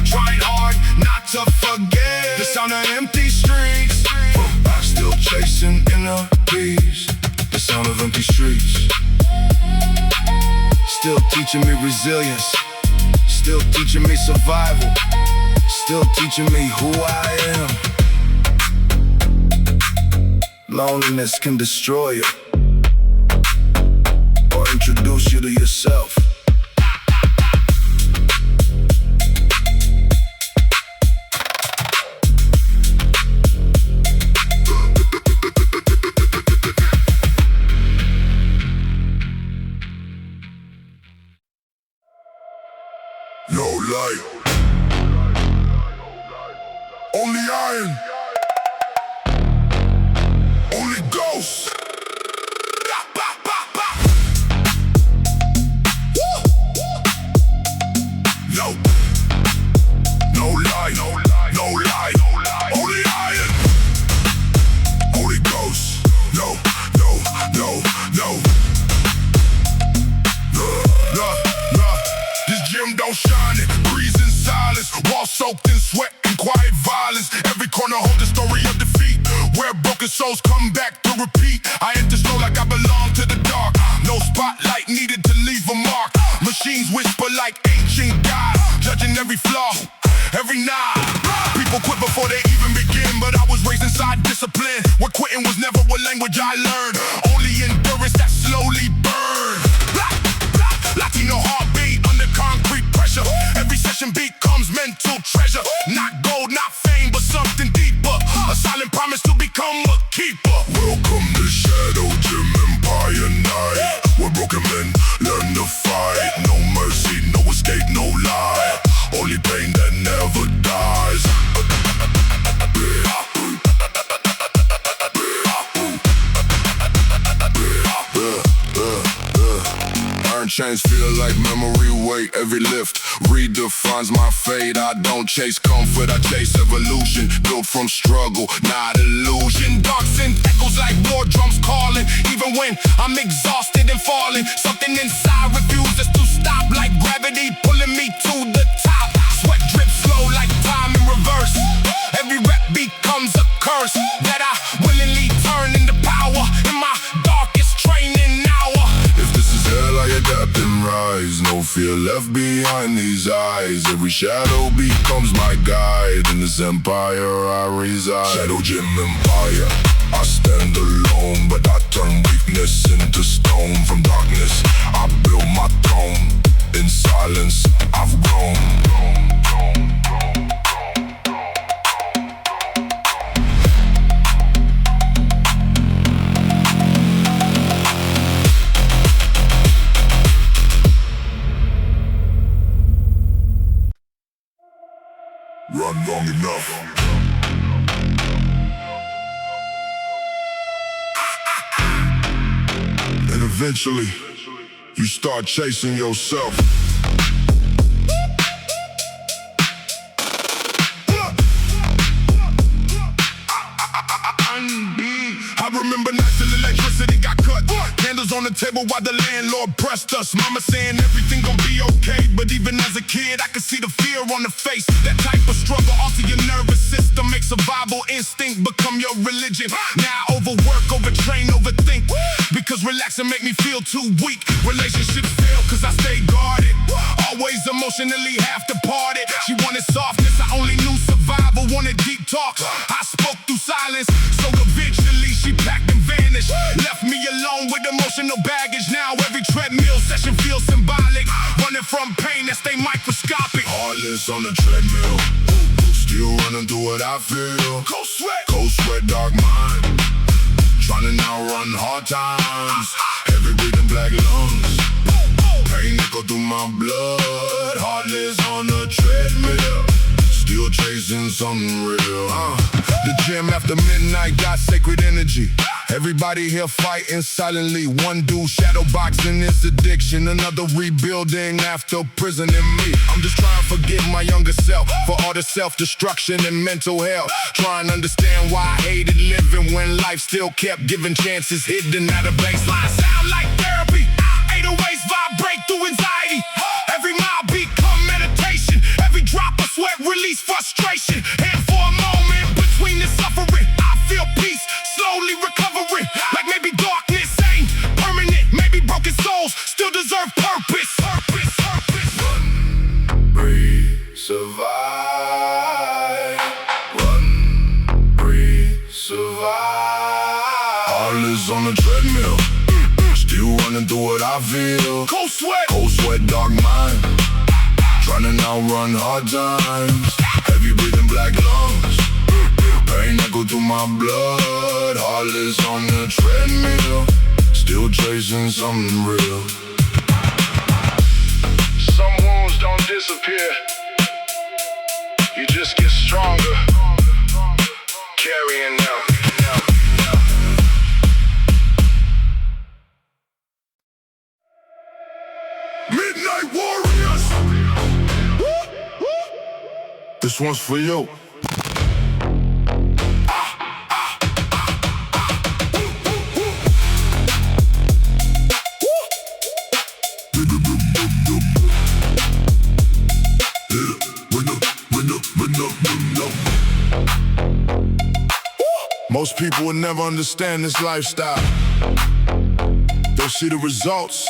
trying hard not to forget. The sound of empty streets, still chasing inner peace. The sound of empty streets, still teaching me resilience, still teaching me survival, still teaching me who I am. Loneliness can destroy you or introduce you to yourself. No light, only iron, only ghosts. light, no light, only iron. Holy Ghost, no. This gym don't shine it, breeze in silence. Walls soaked in sweat and quiet violence. Every corner hold the story of defeat, where broken souls come back to repeat. I enter slow like I belong to the dark. No spotlight needed to leave a mark. Machines whisper like ancient gods, judging every flaw, every nod. People quit before they even begin, but I was raised inside discipline, where quitting was never a language I learned. Only endurance that slowly burned. Latino heartbeat under concrete pressure. Every session becomes mental treasure. Not gold, not fame, but something deeper. A silent promise to become a keeper. Welcome to Shadow Gym Empire Night, where broken men learn to fight. No mercy, no escape, no lie. Only pain that never dies. Iron chains feel like memory weight. Every lift redefines my fate. I don't chase comfort, I chase evolution. Built from struggle, not illusion. Dark synth echoes like war drums calling. Even when I'm exhausted and falling, something inside refuses to stop. Like gravity pulling me to the top. Sweat drips slow like time in reverse. Every rep becomes a curse that I willingly turn into power in my darkest training hour. If this is hell, I adapt and rise. No fear left behind these eyes. Every shadow becomes my guide. In this empire I reside. Shadow Gym Empire, I stand alone, but I turn weakness into stone. From darkness, I build my throne. In silence, I've grown. Run long enough. And eventually, you start chasing yourself. I remember nights till electricity got cut. Candles on the table while the landlord pressed us. Mama saying everything gon' be okay, but even as a kid I could see the fear on the face. That type of struggle alter your nervous system, make survival instinct become your religion. Now I overwork, overtrain, overthink, because relaxing make me feel too weak. Relationships fail cause I stay guarded, always emotionally half departed. She wanted softness, I only knew survival. Wanted deep talks, I spoke through silence. So eventually she packed and vanished, left me alone with emotional baggage. Now every treadmill session feels symbolic, running from pain that stay microscopic. Heartless on the treadmill, still running through what I feel. Cold sweat, dark mind, trying to now run hard times. Heavy breathing, black lungs, pain nickel through my blood. Heartless on the treadmill, still chasing something real. The gym after midnight got sacred energy. Everybody here fighting silently. One dude shadow boxing his addiction, another rebuilding after prison in me. I'm just trying to forgive my younger self for all the self-destruction and mental health. Trying to understand why I hated living when life still kept giving chances hidden at a baseline. Sound like therapy, 808s vibrate through anxiety. Every mile become meditation, every drop of sweat release frustration. And for a moment between the suffering, I feel peace, slowly recovering. Like maybe darkness ain't permanent, maybe broken souls still deserve purpose. Run, breathe, survive. Run, breathe, survive. Heartless on the treadmill, still running through what I feel. Cold sweat, dark mind, trying to now run hard times. Heavy breathing, black lungs, pain echo through my blood. Heartless on the treadmill, still chasing something real. Some wounds don't disappear, you just get stronger, carrying out. Midnight Warriors. The This one's for you. Most people will never understand this lifestyle. They'll see the results,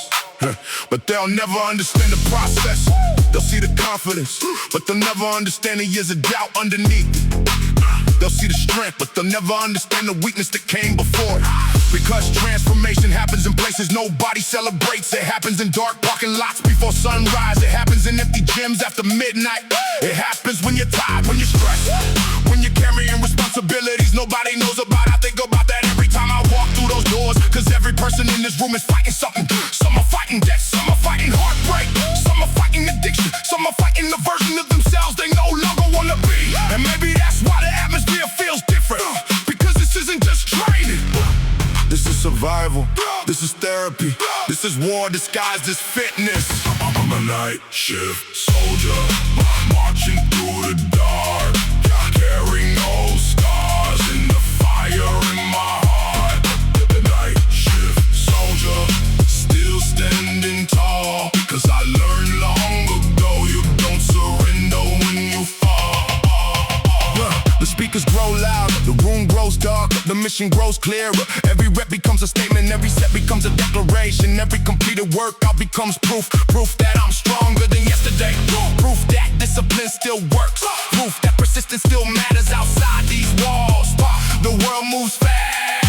but they'll never understand the process. They'll see the confidence, but they'll never understand the years of doubt underneath it. They'll see the strength, but they'll never understand the weakness that came before it. Because transformation happens in places nobody celebrates. It happens in dark parking lots before sunrise. It happens in empty gyms after midnight. It happens when you're tired, when you're stressed, when you're carrying responsibilities nobody knows about. I think about that every time I walk through those doors. Cause every person in this room is fighting something. Some are fighting death, some are fighting heartbreak, some are fighting addiction, some are fighting the version of themselves they no longer wanna be. And maybe that's why the atmosphere feels different, because this isn't just training. This is survival, this is therapy, this is war disguised as fitness. I'm a night shift soldier, marching through the dark, carrying no scars in the fire in my heart. The night shift soldier, still standing tall, cause I learned long ago you don't surrender when you fall. The speakers grow loud, the room grows dark, the mission grows clearer. Every rep becomes a statement, every set becomes a declaration. Every completed workout becomes proof that I'm stronger than yesterday. Proof that discipline still works. Proof that persistence still matters outside these walls. The world moves fast.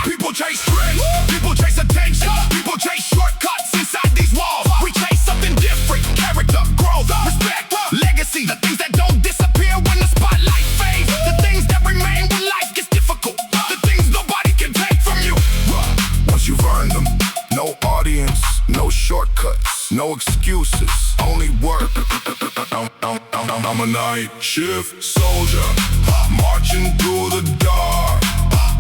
People chase trends, people chase attention, people chase shortcuts inside these walls. We chase something different, character, growth, respect, legacy. The things that don't disappear when the spotlight fades. The things that remain when life gets difficult. The things nobody can take from you. Once you've earned them, no audience, no shortcuts, no excuses, only work. I'm a night shift soldier, marching through the dark,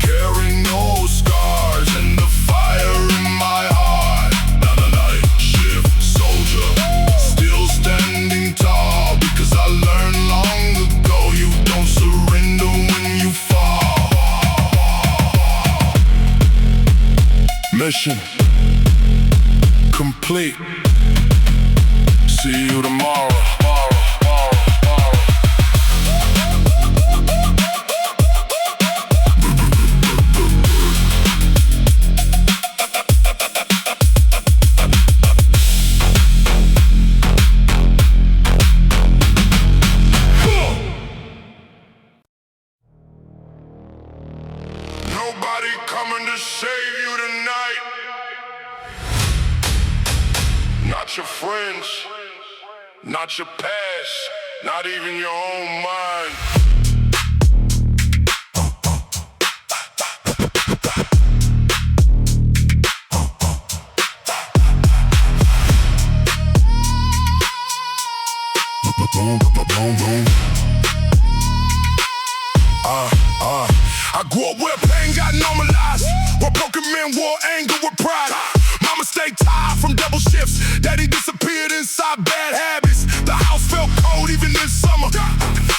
carrying no scars and the fire in my heart. Now the night shift soldier, still standing tall, because I learned long ago you don't surrender when you fall. Mission complete. See you tomorrow. Nobody coming to save you tonight. Not your friends, not your past, not even your own mind. I grew up where pain got normalized, where broken men wore anger with pride. Mama stayed tired from double shifts, daddy disappeared inside bad habits. The house felt cold even in summer,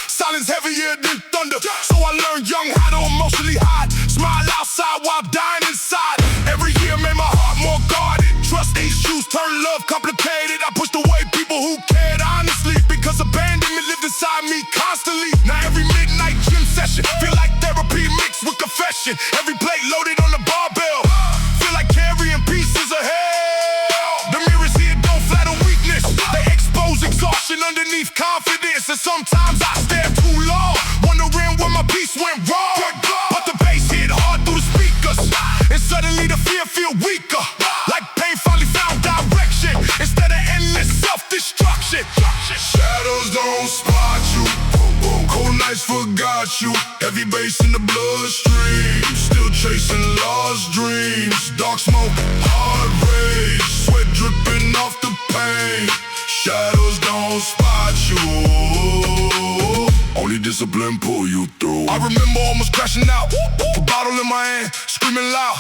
silence heavier than thunder. So I learned young how to emotionally hide, smile outside while dying inside. Every year made my heart more guarded, trust issues turned love complicated. I pushed away people who cared honestly, because abandonment lived inside me constantly. Now every midnight gym session feel like therapy mixed with confession. Every plate loaded on the barbell, feel like carrying pieces of hell. The mirrors here don't flatter weakness, they expose exhaustion underneath confidence. And sometimes I stare too long, wondering where my peace went wrong. But the bass hit hard through the speakers, and suddenly the fear feel weaker, like pain finally found direction instead of endless self-destruction. Shadows don't spot you, cold nights forgot you. Heavy bass in the bloodstream, still chasing lost dreams. Dark smoke, hard rage, sweat dripping off the pain. Shadows don't spot you, only discipline pull you through. I remember almost crashing out, a bottle in my hand, screaming loud.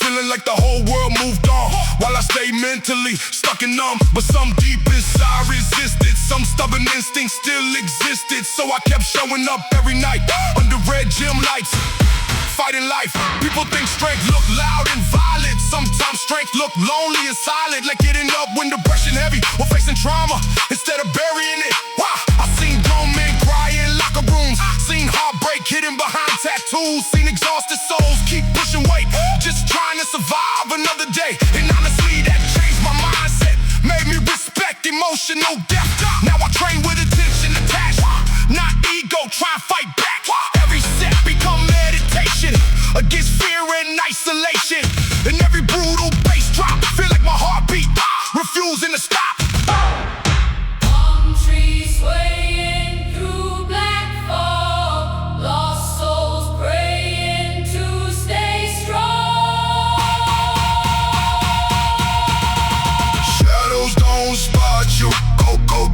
feeling like the whole world moved on, while I stay mentally stuck and numb. But some deep inside resisted, some stubborn instincts still existed. So I kept showing up every night under red gym lights, fighting life. People think strength look loud and violent. Sometimes strength look lonely and silent, like getting up when depression heavy or facing trauma instead of burying it. Wow. I seen grown men cry in locker rooms, seen heartbreak hidden behind tattoos, seen exhausted souls keep pushing weight, just trying to survive another day. And honestly, that changed my mindset, made me respect emotional depth. Now I train with attention attached, not ego, try and fight back. Every step become meditation against fear and isolation. And every brutal bass drop feel like my heartbeat, refusing to stop. Palm trees swaying through black fog, lost souls praying to stay strong. Shadows don't spot you,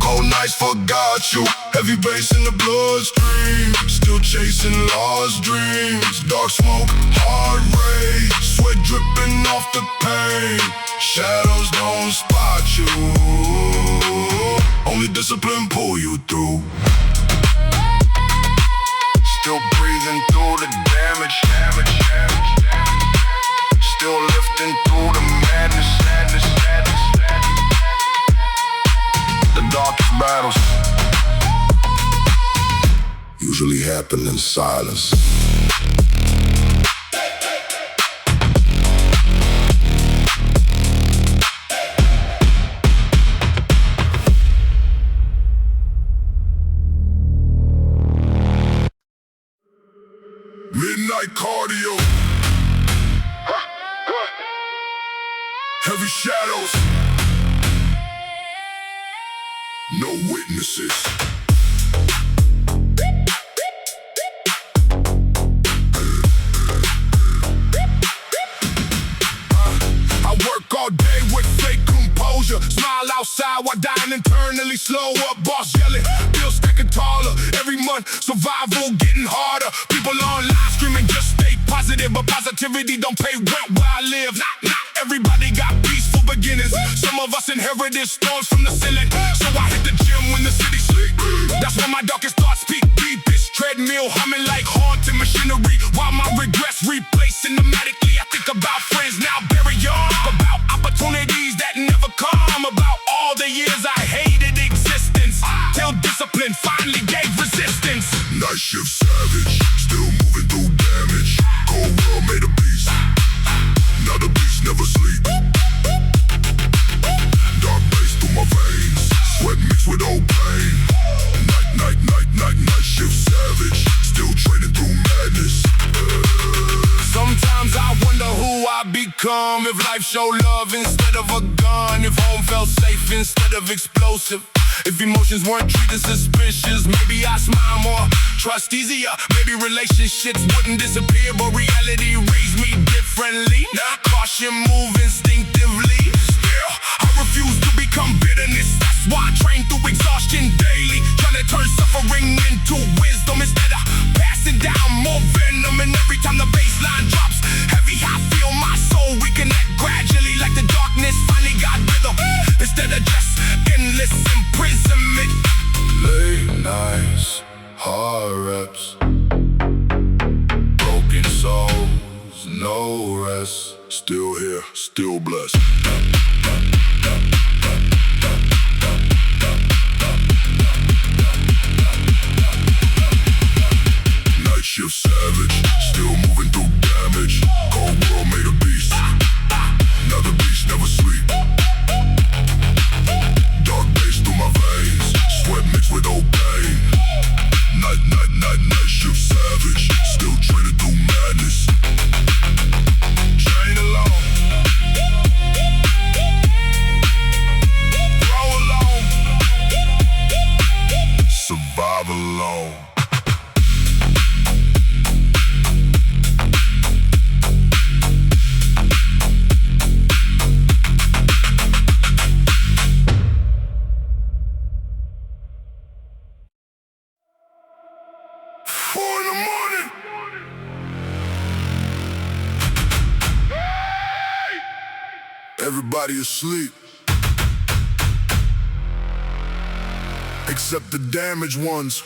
cold nights forgot you. Heavy bass in the bloodstream, still chasing lost dreams. Dark smoke, heart rate, sweat dripping off the pain. Shadows don't spot you, only discipline pull you through. Still breathing through the damage. Still lifting through the madness. The darkest battles usually happen in silence. Midnight cardio, heavy shadows, no witnesses. I work all day with fake composure, smile outside while dying internally. Slow up, boss yelling, bills stacking taller. Every month, survival getting harder. People online screaming, just stay positive, but positivity don't pay rent where I live. Not everybody got peaceful beginnings. Some of us inherited storms from the ceiling. So I hit the gym when the city sleep. That's when my darkest thoughts speak deepest. Treadmill humming like haunted machinery, while my regrets replay cinematically. I think about friends now buried young, about opportunities that never come, about all the years I hated existence, till discipline finally gave resistance. Night shift savage, still moving through damage. Cold world made a beast, now the beast never sleep. Dark bass through my veins, sweat mixed with old pain. Night shift savage, still training through madness. Sometimes I wonder who I become, if life showed love instead of a gun, if home felt safe instead of explosive, if emotions weren't treated suspicious. Maybe I smile more, trust easier. Maybe relationships wouldn't disappear, but reality raised me differently. Caution move instinctively. Still, I refuse to become bitterness. That's why I train through exhaustion daily, trying to turn suffering into wisdom instead of passing down more venom. And every time the baseline drops heavy, I feel my soul reconnect gradually, like the darkness finally got rhythm instead of just endless imprisonment. Late nights, hard reps, broken souls, no rest. Still here, still blessed. Night shift savage, still moving through damage. Cold world made a beast, now the beast never sleep. Dark bass through my veins, sweat mixed with old pain. Night shift savage, still training through madness. Train alone, grow alone, survive alone. Everybody asleep, except the damaged ones.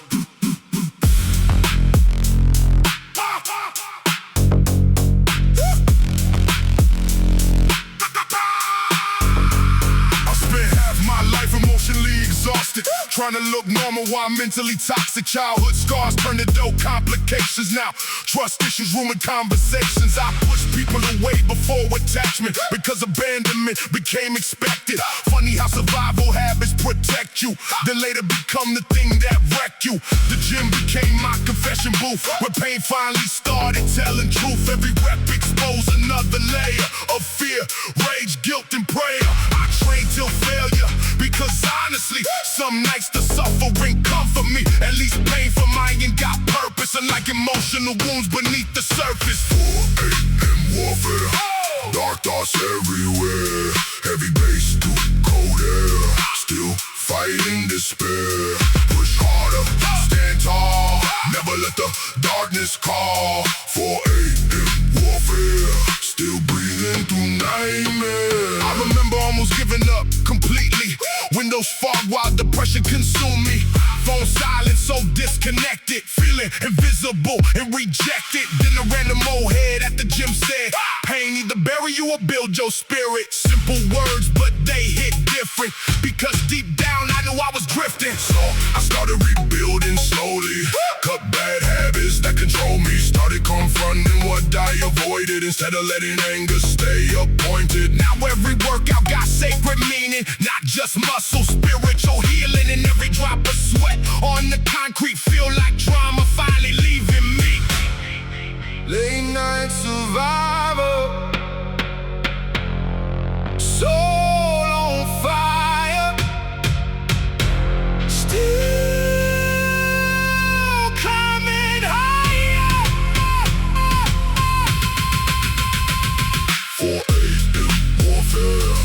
Emotionally exhausted, trying to look normal while mentally toxic. Childhood scars turn to dope complications. Now trust issues ruin conversations. I push people away before attachment because abandonment became expected. Funny how survival habits protect you, then later become the thing that wreck you. The gym became my confession booth, where pain finally started telling truth. Every rep exposed another layer of fear, rage, guilt, and prayer. I train till failure, because honestly, some nights the suffering comfort me. At least pain for mine got purpose, unlike emotional wounds beneath the surface. 4 a.m. warfare, dark thoughts everywhere. Heavy bass through cold air, still fighting despair. Push harder, stand tall, never let the darkness call. 4 a.m. warfare, still breathing through nightmares. I remember almost giving up completely. Windows fog while depression consumed me. Phone silent, so disconnected, feeling invisible and rejected. Then a random old head at the gym said, pain either bury you or build your spirit. Simple words, but they hit different, because deep down I knew I was drifting. So I started rebuilding slowly, cut bad habits that control me. Started confronting what I avoided instead of letting anger stay appointed. Now every workout got sacred meaning, not just muscle, spiritual healing. And every drop of sweat on the concrete feel like trauma finally leaving me. Late night survival, soul on fire, still climbing higher. 4 a.m. warfare,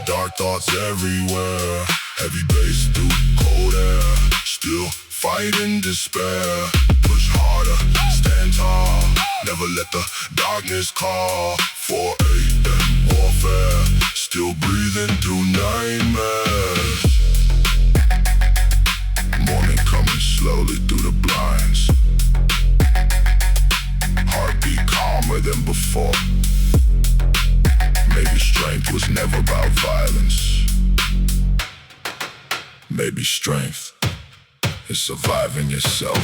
dark thoughts everywhere. Heavy bass through cold air, still fighting despair. Push harder, stand tall, never let the darkness call. 4 a.m. warfare, still breathing through nightmares. Morning coming slowly through the blinds, heartbeat calmer than before. Maybe strength was never about violence. Maybe strength is surviving yourself.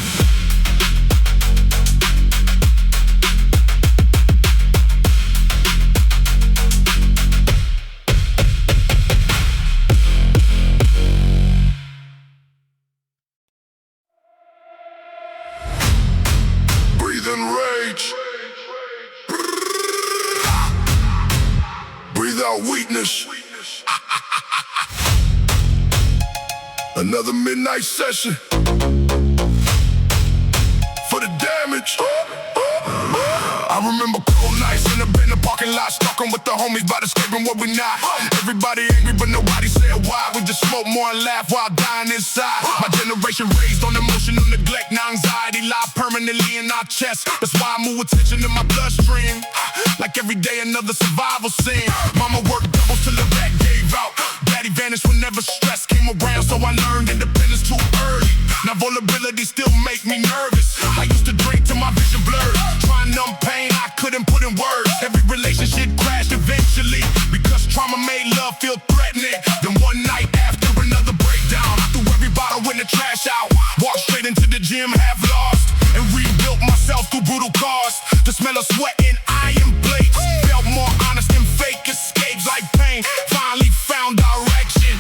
Breathe in rage. Breathe out weakness. Another midnight session for the damage. I remember cold nights in the parking lot, stuck on with the homies, about escaping what we not. Everybody angry, but nobody said why. We just smoke more and laugh while dying inside. My generation raised on emotional neglect. Now anxiety lie permanently in our chest. That's why I move with tension in my bloodstream. Like every day another survival scene. Mama worked doubles till the rat gave out. Daddy vanished whenever stress came around, so I learned independence too early. Now vulnerability still make me nervous. I used to drink till my vision blurred, trying to numb pain I couldn't put in words. Every relationship crashed eventually, because trauma made love feel threatening. Then one night after another breakdown, I threw every bottle in the trash out. Walked straight into the gym, half lost, and rebuilt myself through brutal cost. The smell of sweat and iron plates felt more honest than fake escapes. Like pain finally found direction,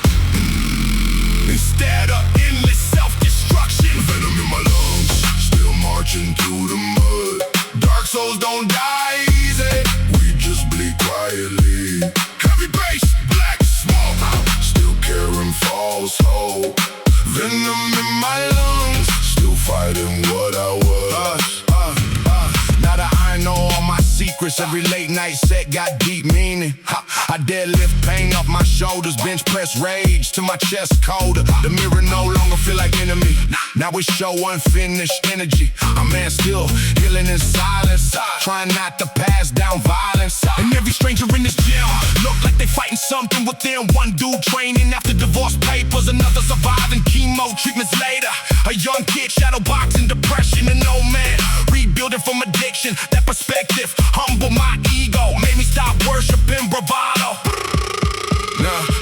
instead of endless self-destruction. Venom in my lungs, still marching through the mud. Dark souls don't die easy, we just bleed quietly. Heavy bass, black smoke, still carrying false hope. Venom in my lungs, still fighting what I was. Now that I know all my secrets, Cypress, every late night set got deep meaning. I deadlift pain off my shoulders, bench press rage to my chest colder. The mirror no longer feel like enemy. Now it show unfinished energy. A man still healing in silence, trying not to pass down violence. And every stranger in this gym look like they fighting something within. One dude training after divorce papers, another surviving chemo treatments later. A young kid shadow boxing depression, an old man rebuilding from addiction. That perspective humbled my ego, made me stop worshiping bravado.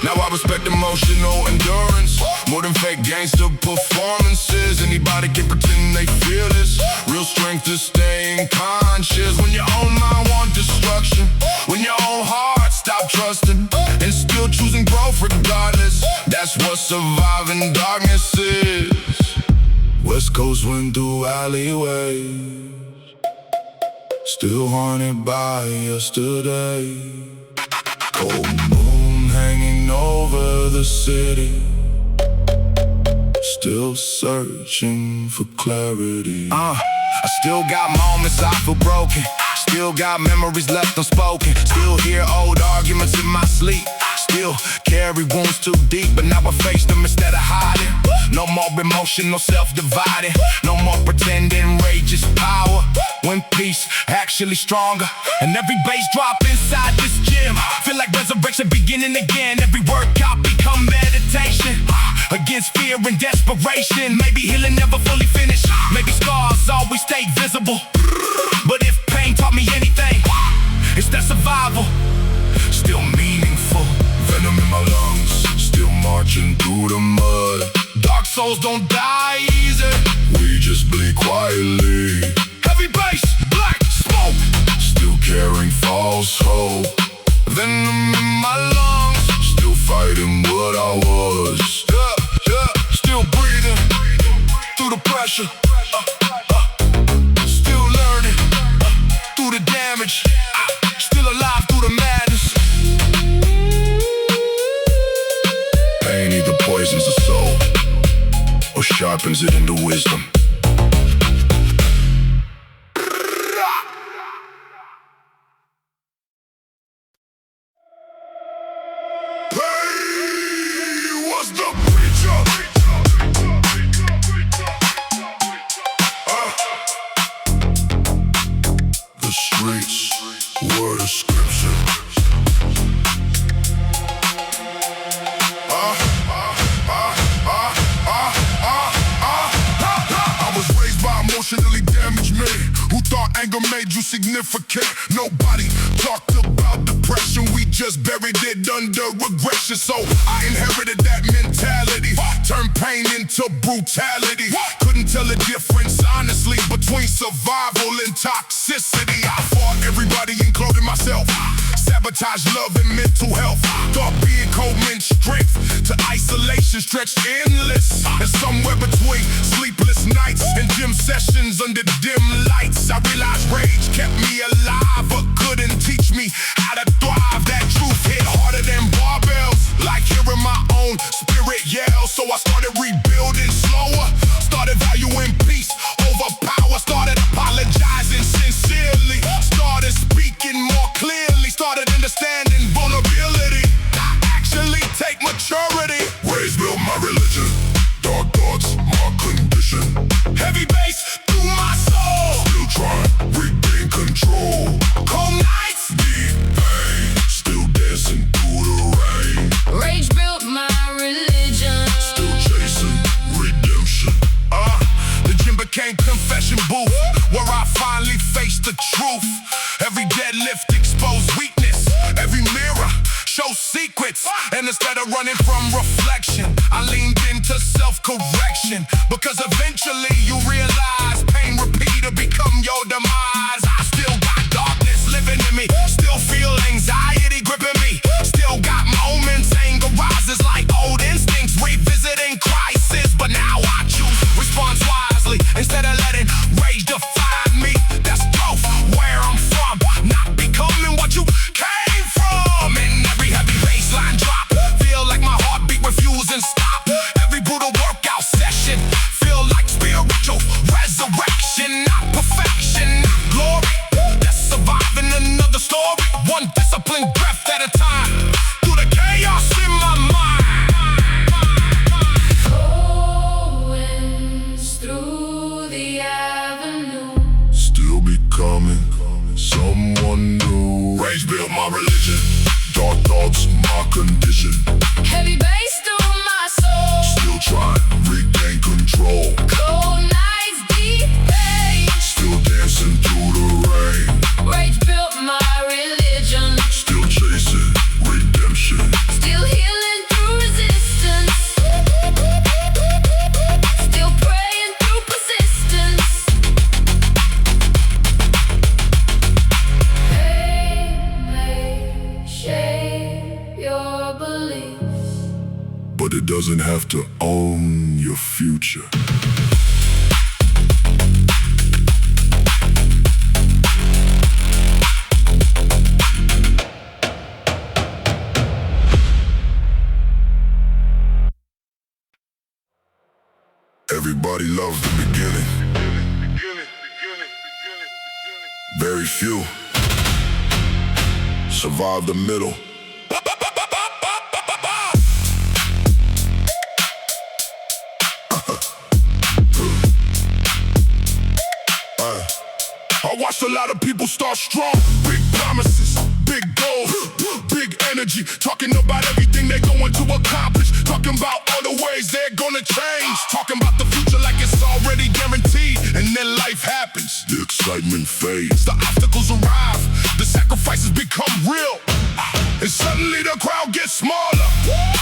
Now I respect emotional endurance more than fake gangster performances. Anybody can pretend they feel this. Real strength is staying conscious. When your own mind want destruction, when your own heart stop trusting, and still choosing growth regardless. That's what surviving darkness is. West Coast wind through alleyways, still haunted by yesterday. Cold moon hanging over the city, still searching for clarity. I still got moments I feel broken, still got memories left unspoken, still hear old arguments in my sleep, still carry wounds too deep. But now I face them instead of hiding. No more emotional self-dividing, no more pretending rage is power, when peace actually stronger. And every bass drop inside this gym feel like resurrection beginning again. Every workout become meditation against fear and desperation. Maybe healing never fully finished, maybe scars always stay visible. But if pain taught me anything, it's that survival still meaningful. Venom in my lungs, still marching through the mud. Dark souls don't die easy, we just bleed quietly. Heavy bass, black smoke, still carrying false hope. Venom in my lungs, still fighting what I was. Still breathing through the pressure, still learning through the damage, still alive through the madness. Pain either poisons the soul or sharpens it into wisdom. The streets were the scripture. I was raised by emotionally damaged men who thought anger made you significant. Nobody talked about depression, we just buried it under regression. So I inherited that mentality, turned pain into brutality. Couldn't tell the difference honestly between survival and toxicity. I fought everybody including myself, sabotage love and mental health. Thought being cold meant strength, to isolation stretched endless. And somewhere between sleepless nights and gym sessions under dim lights, I realized rage kept me alive but couldn't teach me how to thrive. That truth hit harder than barbells, like hearing my own spirit yell. So I started rebuilding slower, started valuing peace over power, started apologizing sincerely, started speaking more clearly, started understanding vulnerability. I actually take maturity. Rage built my religion, dark thoughts my condition. Heavy bass through my soul, still trying to regain control. Cold nights, deep pain, still dancing through the rain. Rage built my religion, Still chasing redemption. The gym became confession booth, where I finally faced the truth. Every deadlift exposed weakness, every mirror shows secrets. And instead of running from reflection, I leaned into self-correction. Because eventually you realize pain repeat or become your demise. I still got darkness living in me, still feel anxiety gripping me, still got moments anger rises like old instincts revisiting crisis. But now I choose response wisely instead of letting rage define me. That's growth where I'm from, not becoming what you came from. And every heavy baseline drop feel like my heartbeat refusing stop. Every brutal workout session feel like spiritual resurrection, not perfection, not glory. That's surviving another built my religion. Dark thoughts, my condition. Heavy bass through my soul. Still trying to regain control. Cold nights, deep pain. Still dancing through the rain. Rage built my religion. Still chasing redemption. Still healing through resistance. Still praying through persistence. Pain may shape your beliefs, But it doesn't have to own your future. Everybody loves the beginning. Very few survive the middle. I watched a lot of people start strong. Big promises, big goals, big energy. Talking about everything they're going to accomplish. Talking about all the ways they're gonna change. Talking about the future like it's already guaranteed. And then life happens. The excitement fades. The obstacles arrive. The sacrifices become real. And suddenly the crowd gets smaller.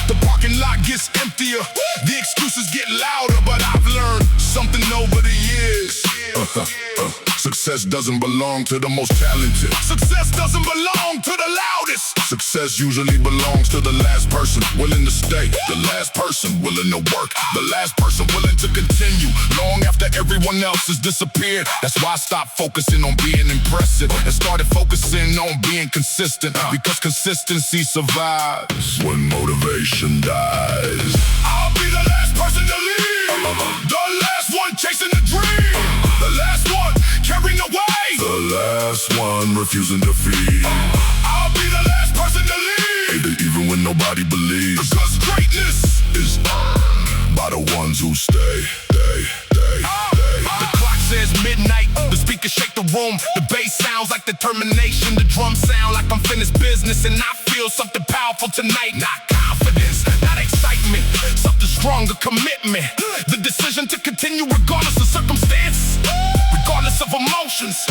The parking lot gets emptier. The excuses get louder. But I've learned something over the years. Success doesn't belong to the most talented. Success doesn't belong to the loudest. Success usually belongs to the last person willing to stay, the last person willing to work, the last person willing to continue long after everyone else has disappeared. That's why I stopped focusing on being impressive and started focusing on being consistent, because consistency survives when motivation dies. I'll be the last person to leave, the last one chasing the dream, the last one carrying the weight, the last one refusing defeat. I'll be the last person to leave, even when nobody believes, because greatness is earned by the ones who stay. The clock says midnight, the speakers shake the room. The bass sounds like determination, the drums sound like unfinished business. And I feel something powerful tonight. Not confidence, not excitement, something stronger, commitment. The decision to continue regardless of circumstance, regardless of emotions,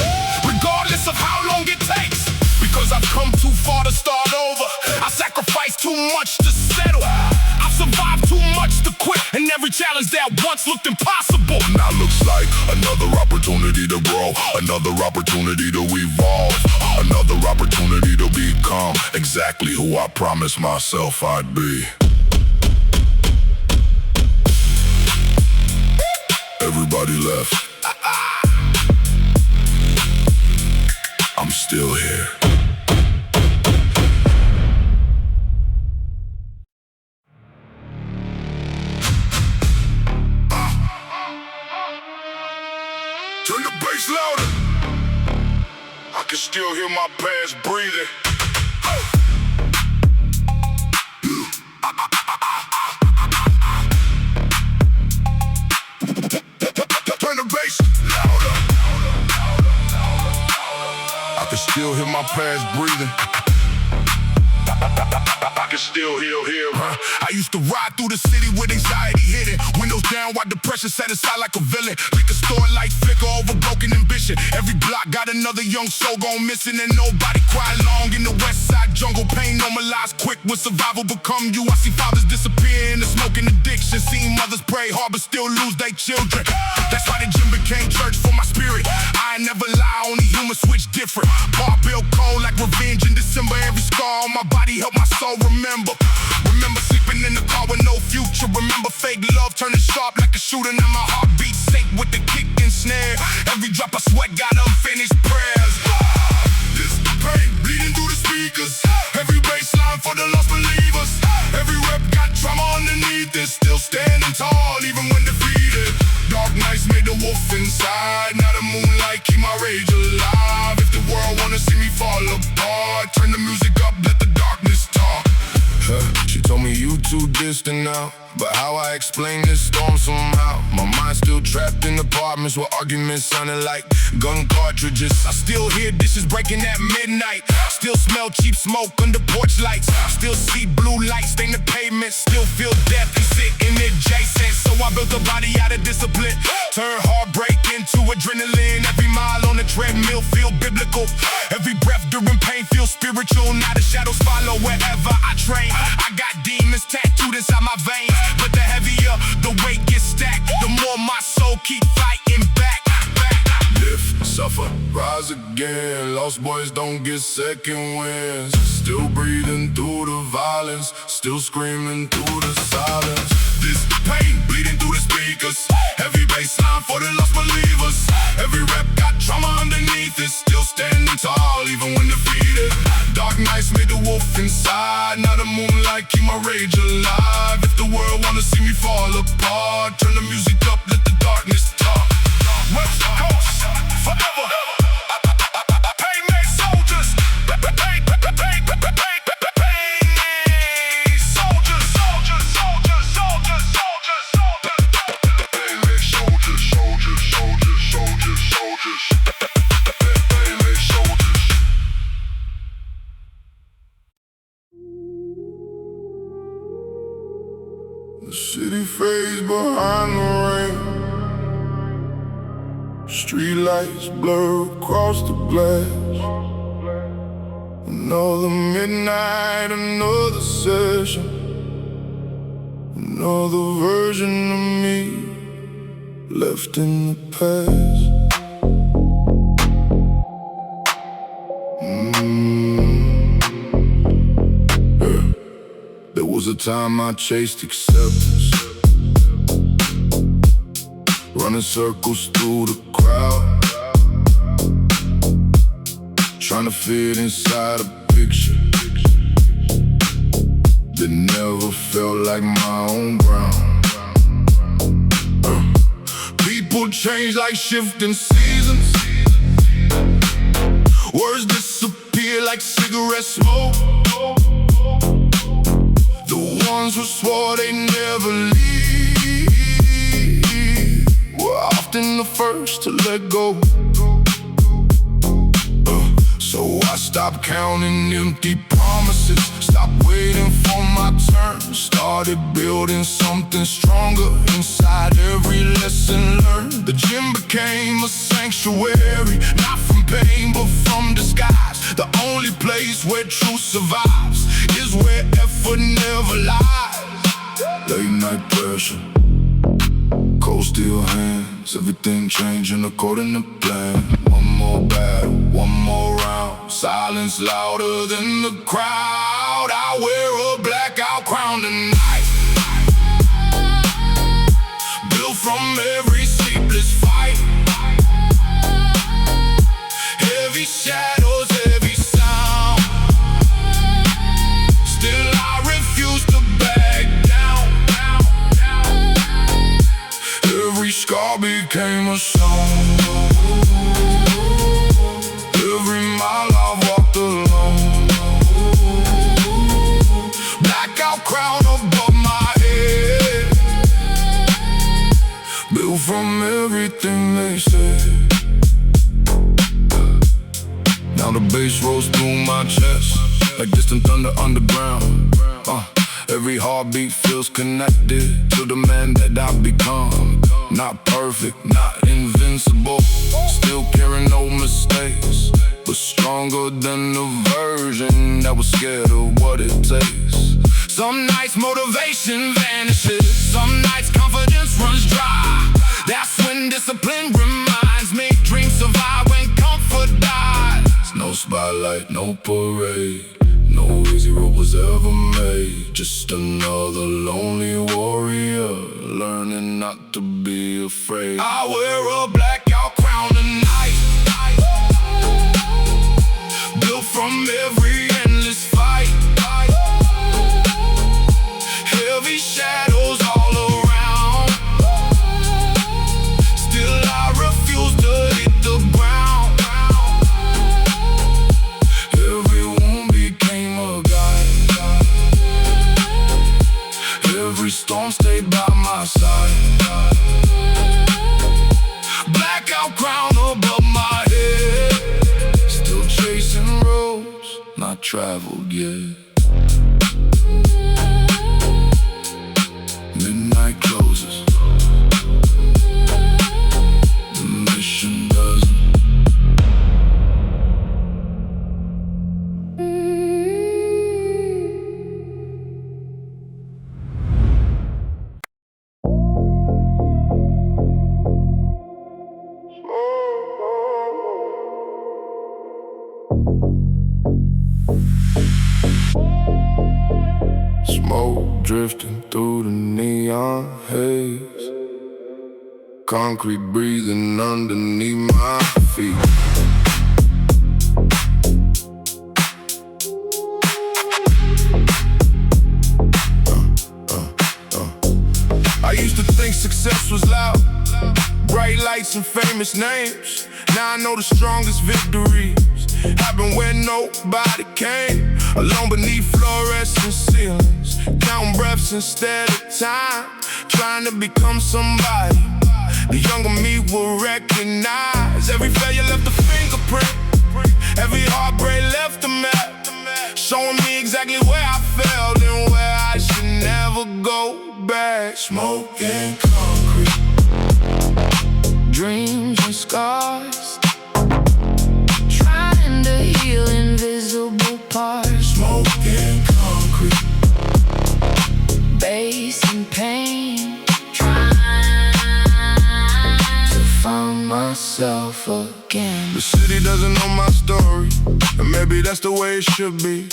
regardless of how long it takes. Because I've come too far to start over. I sacrificed too much to settle. I've survived too much to quit. And every challenge that once looked impossible now looks like another opportunity to grow, another opportunity to evolve, another opportunity to become exactly who I promised myself I'd be. Everybody left. I'm still here. Turn the bass louder. I can still hear my past breathing. Turn the bass louder. I can still hear my past breathing. I can still hear. I used to ride through the city with anxiety hidden, windows down while depression set aside like a villain. Liquor store light flicker over broken ambition. Every block got another young soul gone missing, and nobody cried long in the west side jungle. Pain normalized quick when survival become you. I see fathers disappear in the smoking addiction, seeing mothers pray hard but still lose their children. That's why the gym became church for my spirit. I ain't never lie, only humans switch different. Bar bill cold like revenge in December. Every scar on my body help my soul remember. Remember sleeping in the car with no future. Remember fake love turning sharp like a shooter. Now my heartbeat sync with the kick and snare. Every drop of sweat got unfinished prayers. This pain bleeding through the speakers. Every bass line for the lost believers. Every rep got trauma underneath it. Still standing tall even when defeated. Dark nights made the wolf inside. Now the moonlight keep my rage alive. If the world wanna see me fall apart, turn the music up, let the darkness talk. She Told me you too distant now, but how I explain this storm somehow? My mind's still trapped in apartments where arguments sounded like gun cartridges. I still hear dishes breaking at midnight. Still smell cheap smoke under porch lights. Still see blue lights stain the pavement. Still feel death and sitting adjacent. So I built a body out of discipline. Turn heartbreak into adrenaline. Every mile on the treadmill feel biblical. Every breath during pain feels spiritual. Now the shadows follow wherever I train. I got demons tattooed inside my veins, but the heavier the weight gets stacked, the more my soul keep fighting back. Live, suffer, rise again. Lost boys don't get second wins. Still breathing through the violence, still screaming through the silence. This pain bleeding through the speakers. Heavy bassline for the lost believers. Every rep got trauma underneath it. Still standing tall even when defeated. Dark nights made the wolf inside. Now the moonlight keep my rage alive. If the world wanna see me fall apart, turn the music up, let the darkness talk. West Coast, forever. Pain made soldiers. Pain soldiers, soldiers, soldiers, soldiers, soldiers, soldiers. Pain made soldiers, soldiers, soldiers, soldiers, soldiers. Pain made soldiers. The city fades behind the rain. Street lights blur across the glass. Another midnight, another session. Another version of me left in the past. Yeah. There was a time I chased acceptance, running circles through the crowd, trying to fit inside a picture that never felt like my own ground. People change like shifting seasons. Words disappear like cigarette smoke. The ones who swore they never leave were often the first to let go. So I stopped counting empty promises, stopped waiting for my turn, started building something stronger inside every lesson learned. The gym became a sanctuary, not from pain but from disguise. The only place where truth survives is where effort never lies. Late night pressure, cold steel hands, everything changing according to plan. One more battle, one more round, silence louder than the crowd. I wear a blackout crown tonight, built from every sleepless fight. Heavy shadows, heavy sound. Still I refuse to back down. Every scar became a song. Every mile I've walked alone. Blackout crown above my head, built from everything they said. Now the bass rolls through my chest like distant thunder underground. Every heartbeat feels connected to the man that I've become. Not perfect, not invincible, still carrying no mistakes, but stronger than the version that was scared of what it takes. Some nights motivation vanishes, some nights confidence runs dry. That's when discipline reminds me dreams survive when comfort dies. No spotlight, no parade, no easy road was ever made. Just another lonely warrior, learning not to be afraid. I wear a blackout crown tonight, built from every endless fight. Heavy shadows all around. Still I refuse to hit the ground. Every wound became a guide. traveled yet. Midnight closes. The mission doesn't. Smoke drifting through the neon haze. Concrete breathing underneath my feet. I used to think success was loud, bright lights and famous names. Now I know the strongest victories happen when nobody came. Alone beneath fluorescent ceilings, counting breaths instead of time, trying to become somebody the younger me will recognize. Every failure left a fingerprint, every heartbreak left a map, showing me exactly where I failed and where I should never go back. Smoke and concrete, Dreams and scars, trying to heal invisible parts. smoke and concrete. Bass and pain, trying to find myself again. The city doesn't know my story, and maybe that's the way it should be.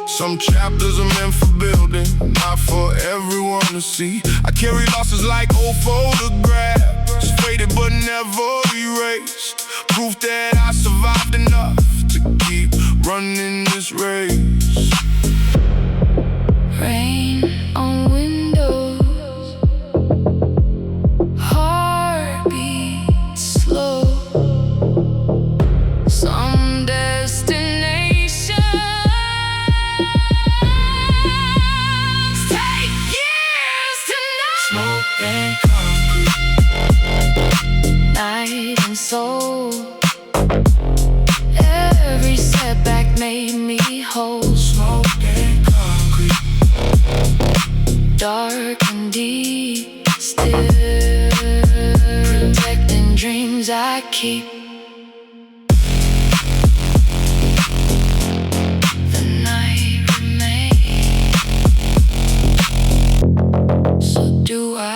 Some chapters are meant for building, not for everyone to see. I carry losses like old photographs, faded but never erased. Proof that I survived enough to keep running this race. Rain on windows, heartbeat slow. Some destinations take years to know. Smoke and concrete, Night and soul, every setback made me whole. smoke and concrete. Dark and deep, still protecting dreams I keep. The night remains, so do I.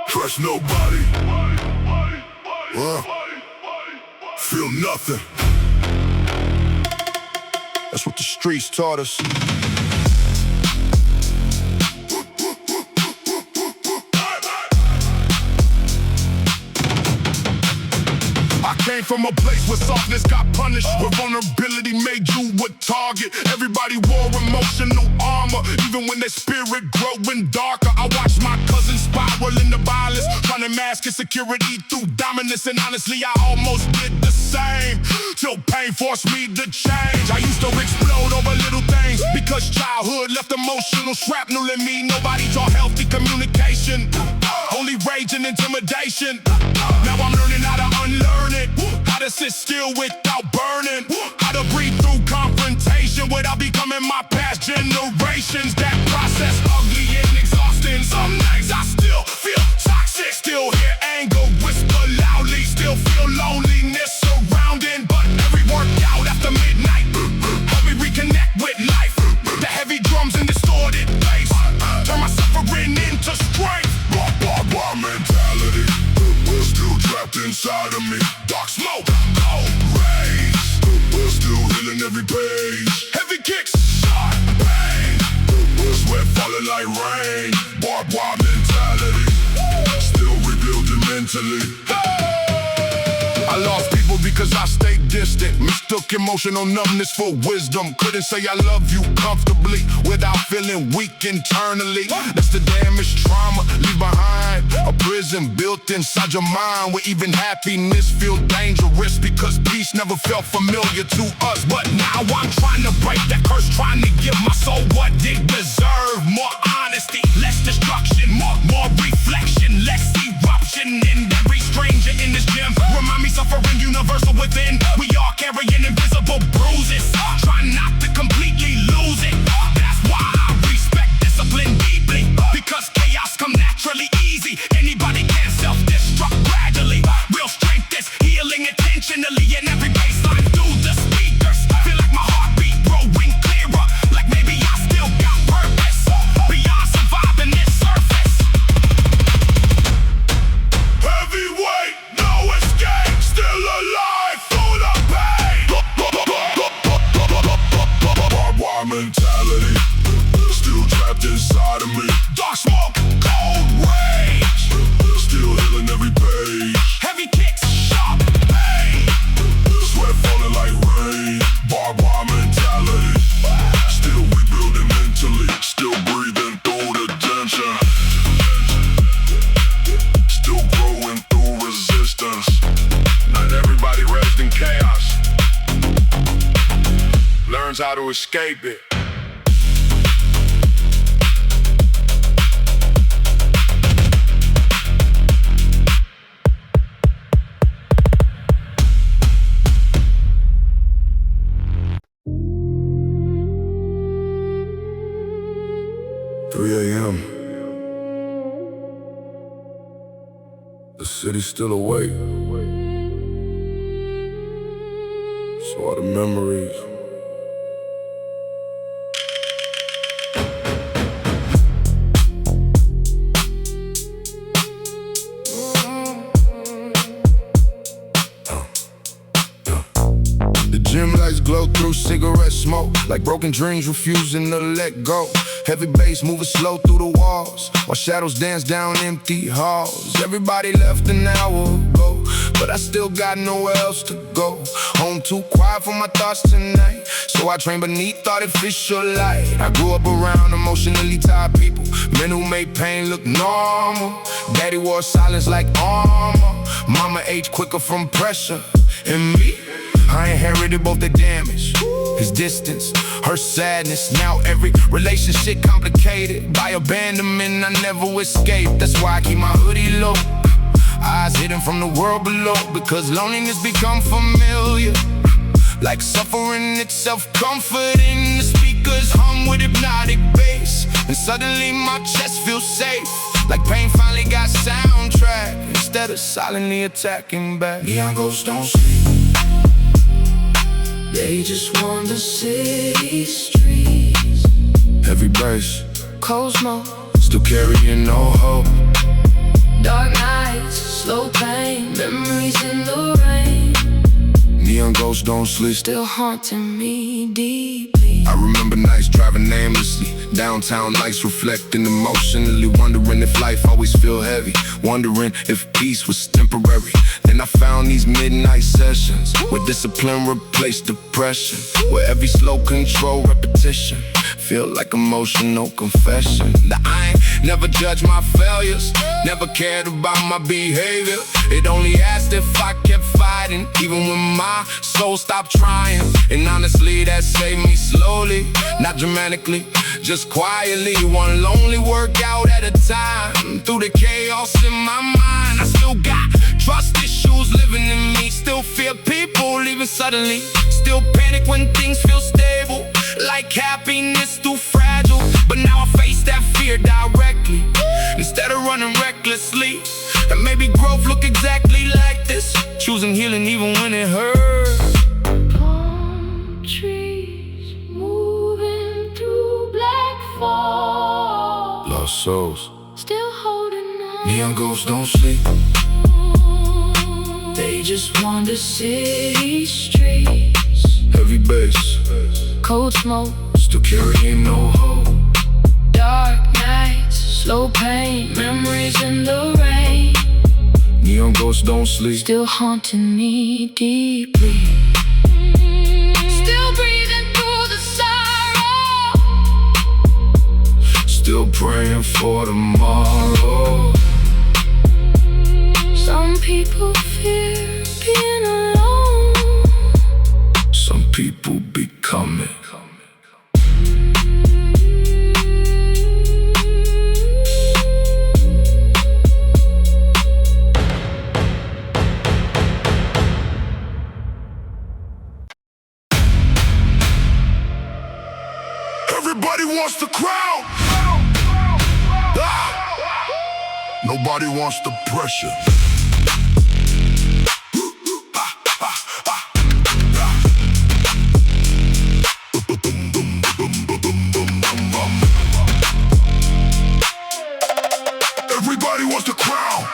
Trust nobody. Feel nothing. That's what the streets taught us. I came from a place where softness got punished, where vulnerability made you a target. Everybody wore emotional armor, even when their spirit growing darker. I watched my cousin spiral into violence, trying to mask insecurity through dominance. And honestly, I almost did the same, till pain forced me to change. I used to explode over little things, because childhood left emotional shrapnel in me. Nobody taught healthy communication, only rage and intimidation. Now I'm learning how to unlearn it, how to sit still without burning, how to breathe through confrontation without becoming my past generations. That process ugly and exhausting. Some nights I still feel toxic, still hear anger whisper loudly, still feel loneliness surrounding. But every workout after midnight help me reconnect with life. The heavy drums and distorted bass turn my suffering into strength. Bar mentality still trapped inside of me. Dark smoke, cold rage, still healing every page. Heavy kicks, sharp pain, sweat falling like rain. Barbed wire mentality, still rebuilding mentally. I lost people because cause I stay distant. Mistook emotional numbness for wisdom. Couldn't say I love you comfortably without feeling weak internally. That's the damage trauma leave behind. A prison built inside your mind where even happiness feel dangerous because peace never felt familiar to us. But now I'm trying to break that curse, trying to give my soul what it deserve. More honesty, less destruction, more reflection, less eruption. And every stranger in this gym remind me suffering universal within. We all carrying invisible bruises, trying not to completely lose it. That's why I respect discipline deeply, because chaos come naturally easy. Anybody can self-destruct gradually. Real strength is healing intentionally, and every baseline through the speakers feel like my heartbeat growing clearer, like maybe I still got purpose beyond surviving this surface. Heavyweight, no escape, still alive, full of pain. Barbed wire mentality, still trapped inside of me. Dark smoke, cold rage, Still healing every page. heavy kicks, sharp pain. Sweat falling like rain. Barbed wire mentality, still rebuilding mentally. Still breathing through the tension. Still growing through resistance. Not everybody rests in chaos. Learns how to escape it. The city's still awake. So are the memories. The gym lights glow through cigarette smoke, like broken dreams refusing to let go. Heavy bass moving slow through the walls, while shadows dance down empty halls. Everybody left an hour ago, but I still got nowhere else to go. Home too quiet for my thoughts tonight, so I train beneath artificial light. I grew up around emotionally tired people, men who made pain look normal. Daddy wore silence like armor. Mama aged quicker from pressure. And me, I inherited both the damage, his distance, her sadness. Now every relationship complicated by abandonment I never escaped. That's why I keep my hoodie low, eyes hidden from the world below, because loneliness become familiar, like suffering itself comforting. The speakers hum with hypnotic bass, and suddenly my chest feels safe, like pain finally got soundtrack instead of silently attacking back. Neon ghosts don't sleep, They just wander city streets. heavy bass, Cold smoke, still carrying no hope. dark nights, slow pain, memories in the rain, Neon ghosts don't sleep. still haunting me deeply. I remember nights driving aimlessly, downtown lights reflecting emotionally, wondering if life always feel heavy, wondering if peace was temporary. Then I found these midnight sessions where discipline replaced depression, where every slow control repetition feel like emotional confession. That I ain't never judged my failures, never cared about my behavior. It only asked if I kept fighting, even when my soul stopped trying. And honestly, that saved me slowly, not dramatically, just quietly, one lonely workout at a time. Through the chaos in my mind, I still got trust issues living in me, still fear people leaving suddenly, still panic when things feel stable, like happiness too fragile. But now I face that fear directly, instead of running recklessly. And maybe growth look exactly like this, choosing healing even when it hurts. Palm trees moving through black fog, Lost souls, still holding on. neon ghosts don't sleep. They just wander city streets. Heavy bass, Cold smoke, still carrying no hope. dark nights, slow pain, memories in the rain, Neon ghosts don't sleep. Still haunting me deeply. Still breathing through the sorrow. Still praying for tomorrow. Some people fear being alone. Some people become it. Everybody wants the crown. Nobody wants the pressure. Everybody wants the crown.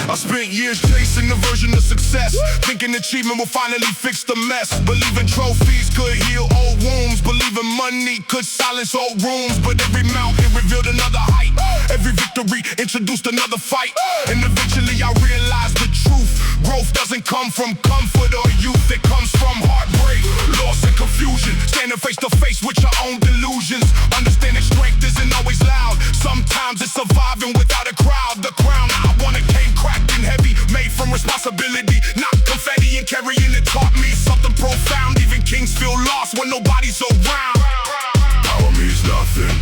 I spent years chasing the version of success, thinking achievement will finally fix the mess. Believing trophies could heal old wounds, believing money could silence old rooms. But every mountain revealed another height, every victory introduced another fight. And eventually I realized the truth. Growth doesn't come from comfort or youth, it comes from heartbreak, loss and confusion. Standing face to face with your own delusions. Understanding strength isn't always loud. Sometimes it's surviving without a crowd. The crown I wanted came cracked and heavy, made from responsibility, not confetti. And carrying it taught me something profound. Even kings feel lost when nobody's around. Power means nothing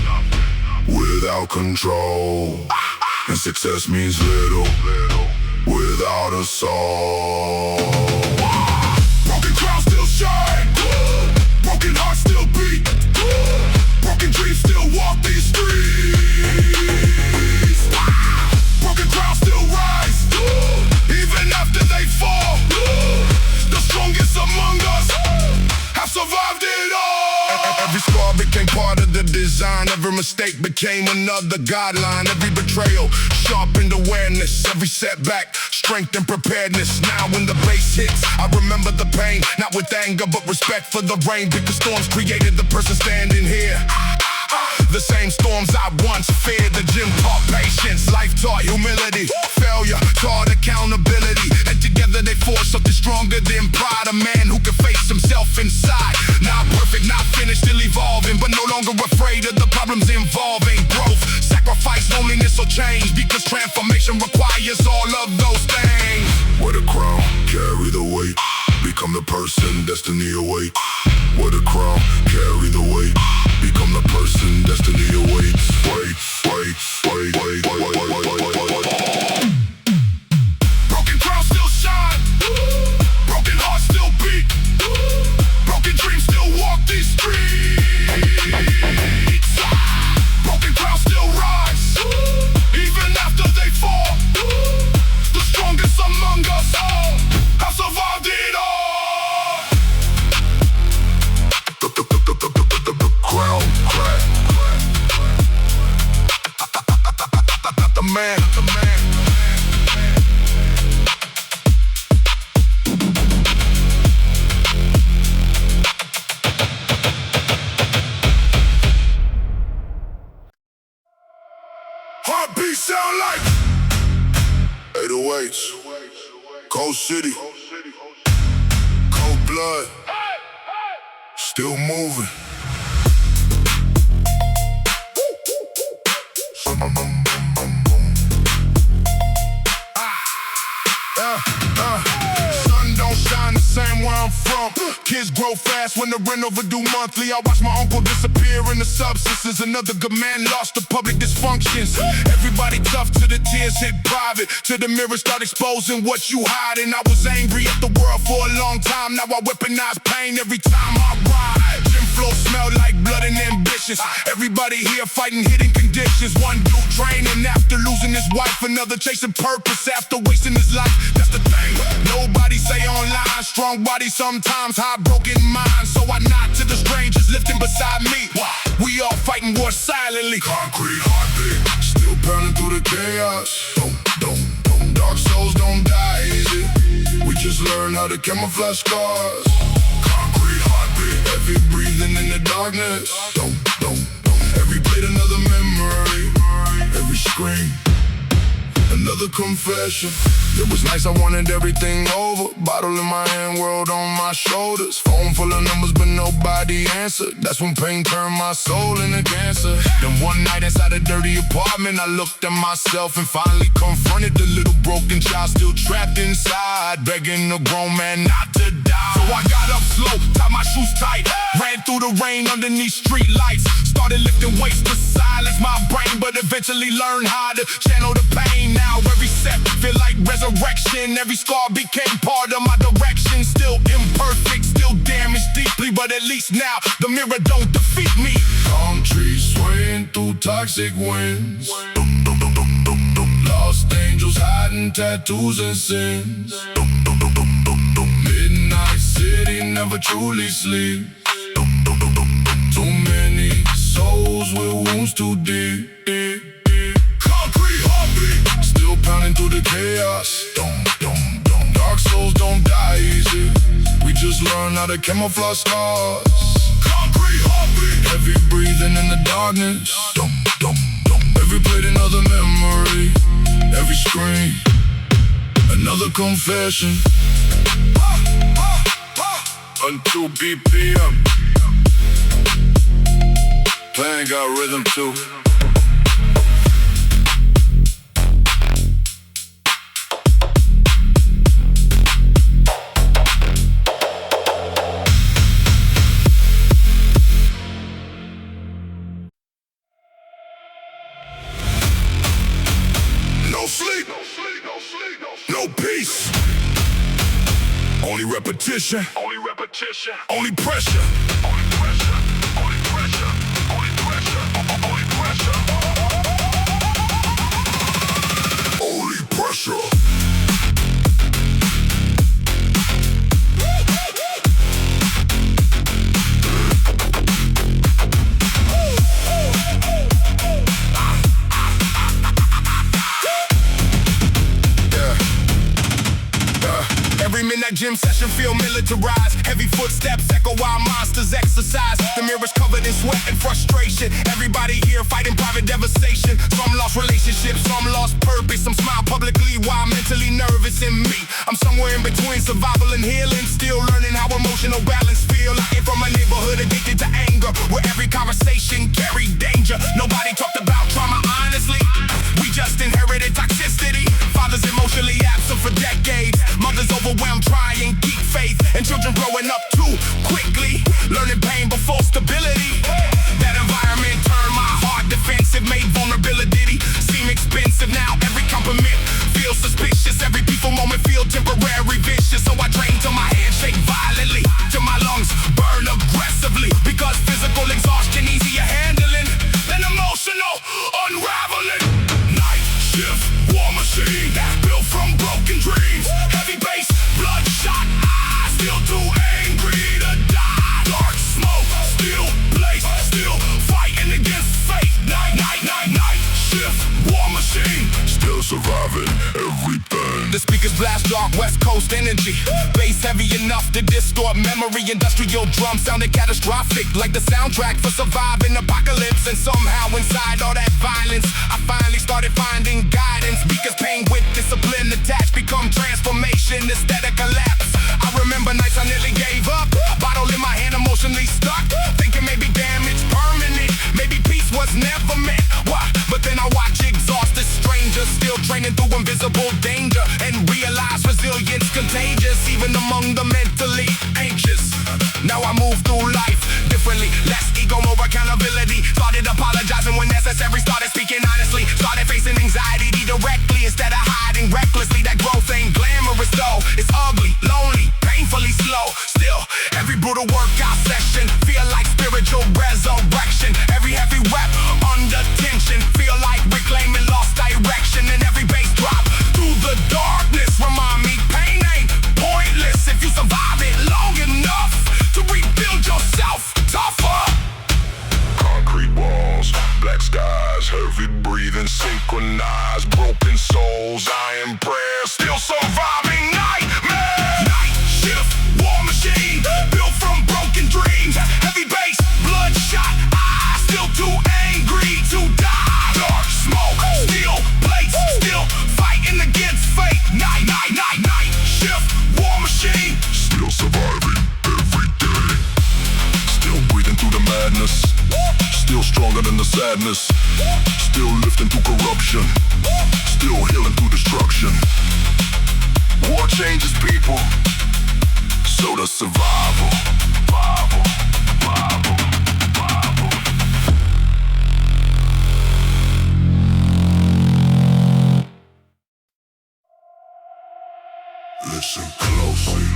without control, and success means little without a soul. Broken crowns still shine, broken hearts still beat, broken dreams still walk these streets. Broken crowns still rise, even after they fall. The strongest among us have survived it all. Every scar became part of the design. Every mistake became another guideline. Every betrayal sharpened awareness. Every setback strengthened preparedness. Now when the bass hits, I remember the pain, not with anger but respect for the rain. Because storms created the person standing here. The same storms I once feared. The gym taught patience, life taught humility. Failure taught accountability. And together they forged something stronger than pride. A man who can face himself inside. Not perfect, not finished, still evolving, but no longer afraid of the problems involving growth. Sacrifice, loneliness or change, because transformation requires all of those things. Wear the crown, carry the weight, become the person destiny awaits. Wear the crown, carry the weight, become the person destiny awaits. Wait. Broken crowns still shine, broken hearts still beat, broken dreams still walk these streets. Broken crowns still rise, even after they fall. The strongest among us all have survived it all. The crown crack. The man. Heartbeat sound like 808s, Cold City, cold blood, still moving. Sun don't shine the same where I'm from. Kids grow fast when the rent overdue monthly. I watch my uncle disappear in the substances. Another good man lost to public dysfunctions. Everybody tough till the tears hit private, till the mirror start exposing what you hiding. I was angry at the world for a long time. Now I weaponize pain every time I ride. Gym flow smell like blood and ambitions. Everybody here fighting hidden conditions. One dude training after losing his wife, another chasing purpose after wasting his life. That's the thing, nobody say online. Strong body sometimes, heartbroken mind. So I nod to the strangers lifting beside me. We all fighting war silently. Concrete heartbeat, still pounding through the chaos. Dark souls don't die easy. We just learn how to camouflage scars. Concrete heartbeat, heavy breathing in the darkness. Every blade another memory. every scream, another confession. It was nice, I wanted everything over. Bottle in my hand, world on my shoulders. Phone full of numbers, but nobody answered. That's when pain turned my soul into cancer. Then one night inside a dirty apartment, I looked at myself and finally confronted the little broken child still trapped inside, begging a grown man not to die. So I got up slow, tied my shoes tight, ran through the rain underneath street lights, started lifting weights to silence my brain, but eventually learned how to channel the pain. Now every step feel like resurrection, every scar became part of my direction. Still imperfect, still damaged deeply, but at least now the mirror don't defeat me. Palm trees swaying through toxic winds, lost angels hiding tattoos and sins. Midnight city never truly sleeps. Too many souls with wounds too deep. Concrete heartbeat, still pounding through the chaos. Dark souls don't die easy, we just learn how to camouflage scars. Concrete heartbeat, heavy breathing in the darkness. Every plate another memory, every scream another confession. Until BPM, playing got rhythm too. No sleep, no peace. Only repetition, only pressure, only pressure, only pressure, only pressure, only pressure, only pressure. Every midnight gym session feel militarized. Heavy footsteps echo while monsters exercise. The mirror's covered in sweat and frustration. Everybody here fighting private devastation. Some lost relationships, some lost purpose. Some smile publicly while mentally nervous in me. I'm somewhere in between survival and healing, still learning how emotional balance feel. I came from a neighborhood addicted to anger, where every conversation carried danger. Nobody talked about trauma honestly, we just inherited toxicity. Fathers emotionally absent for decades, mothers overwhelmed trying keep faith, and children growing up too quickly, learning pain before stability. That environment turned my heart defensive, made vulnerability seem expensive. Now every compliment feels suspicious, every peaceful moment feel temporary vicious. So I drain till my head shake violently, till my lungs burn aggressively, because physical exhaustion easier handling than emotional unraveling. Night shift, war machine, built from broken dreams. Heavy bass, bloodshot eyes, still too angry to die. Dark smoke, still blaze, still fighting against fate. Night shift, war machine, still surviving everything. The speakers blast dark West Coast energy, bass heavy enough to distort memory. Industrial drums sounded catastrophic, like the soundtrack for surviving apocalypse. And somehow inside all that violence, I finally started finding guidance. Speakers pain with discipline attached, become transformation instead of collapse. I remember nights I nearly gave up, bottle in my hand emotionally stuck, thinking maybe damage permanent, maybe peace was never meant. Why? But then I watch exhausted strangers still training through invisible danger, and realize resilience contagious even among the mentally anxious. Now I move through life differently, less ego, more accountability. Started apologizing when necessary, started speaking honestly, started facing anxiety directly instead of hiding recklessly. That growth ain't glamorous though, sadness, still lifting through corruption, still healing through destruction. War changes people, so does survival. Survival, survival, survival. Listen closely.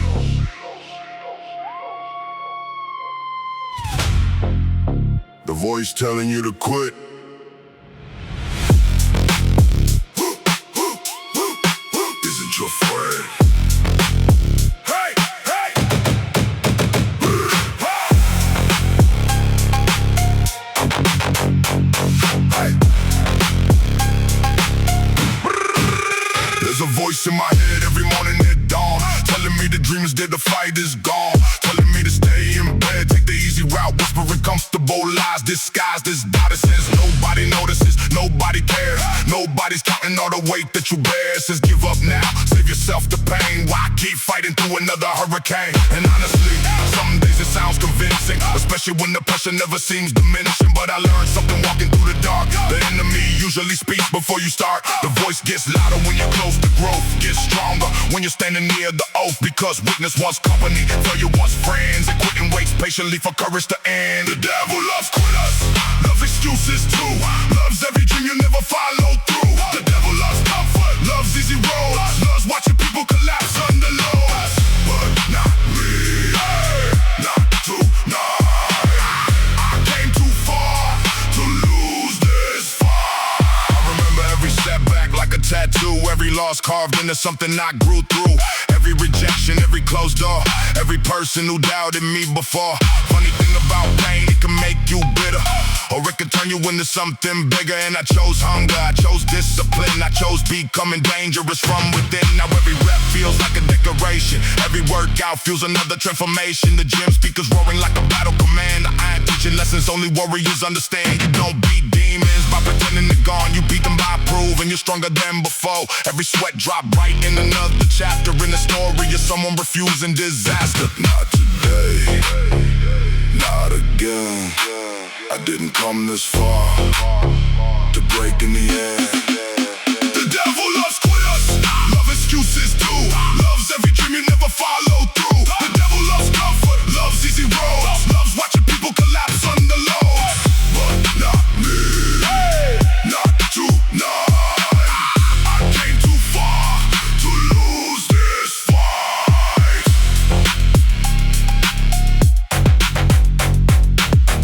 The voice telling you to quit. Isn't your friend. Hey, hey. Hey. There's a voice in my head every morning at dawn, telling me the dream is dead, the fight is gone, telling me to stay in bed, take the easy route, whispering comfortable lies disguised as goddesses. Nobody notices, nobody cares, nobody's counting all the weight that you bear. Says give up now, save yourself the pain. Why keep fighting through another hurricane? And honestly, some days it sounds convincing, especially when the pressure never seems diminishing. But I learned something walking through the dark. The enemy usually speaks before you start. The voice gets louder when you're close to growth, gets stronger when you're standing near the oath. Because weakness wants company, failure wants friends, and quitting waits patiently for courage to end. The devil loves quitters, loves excuses too, loves every dream you never follow through. The devil loves comfort, loves easy roads, loves watching people collapse under loads. But not me, not tonight. I came too far to lose this fight. I remember every setback like a tattoo, every loss carved into something I grew through. Every rejection, every closed door, every person who doubted me before. Funny thing about pain, it can make you bitter, or it can turn you into something bigger. And I chose hunger, I chose discipline, I chose becoming dangerous from within. Now every rep feels like a decoration, every workout feels another transformation. The gym speakers roaring like a battle command. I ain't teaching lessons only warriors understand. You don't beat demons by pretending they're gone, you beat them by proving you're stronger than before. Every sweat drop right in another chapter in the story of someone refusing disaster. Not today, not again. I didn't come this far to break in the end. The devil loves quitters, loves excuses too, loves every dream you never follow through. The devil loves comfort, loves easy roads, loves watching people collapse under loads. But not me, not tonight. I came too far to lose this fight.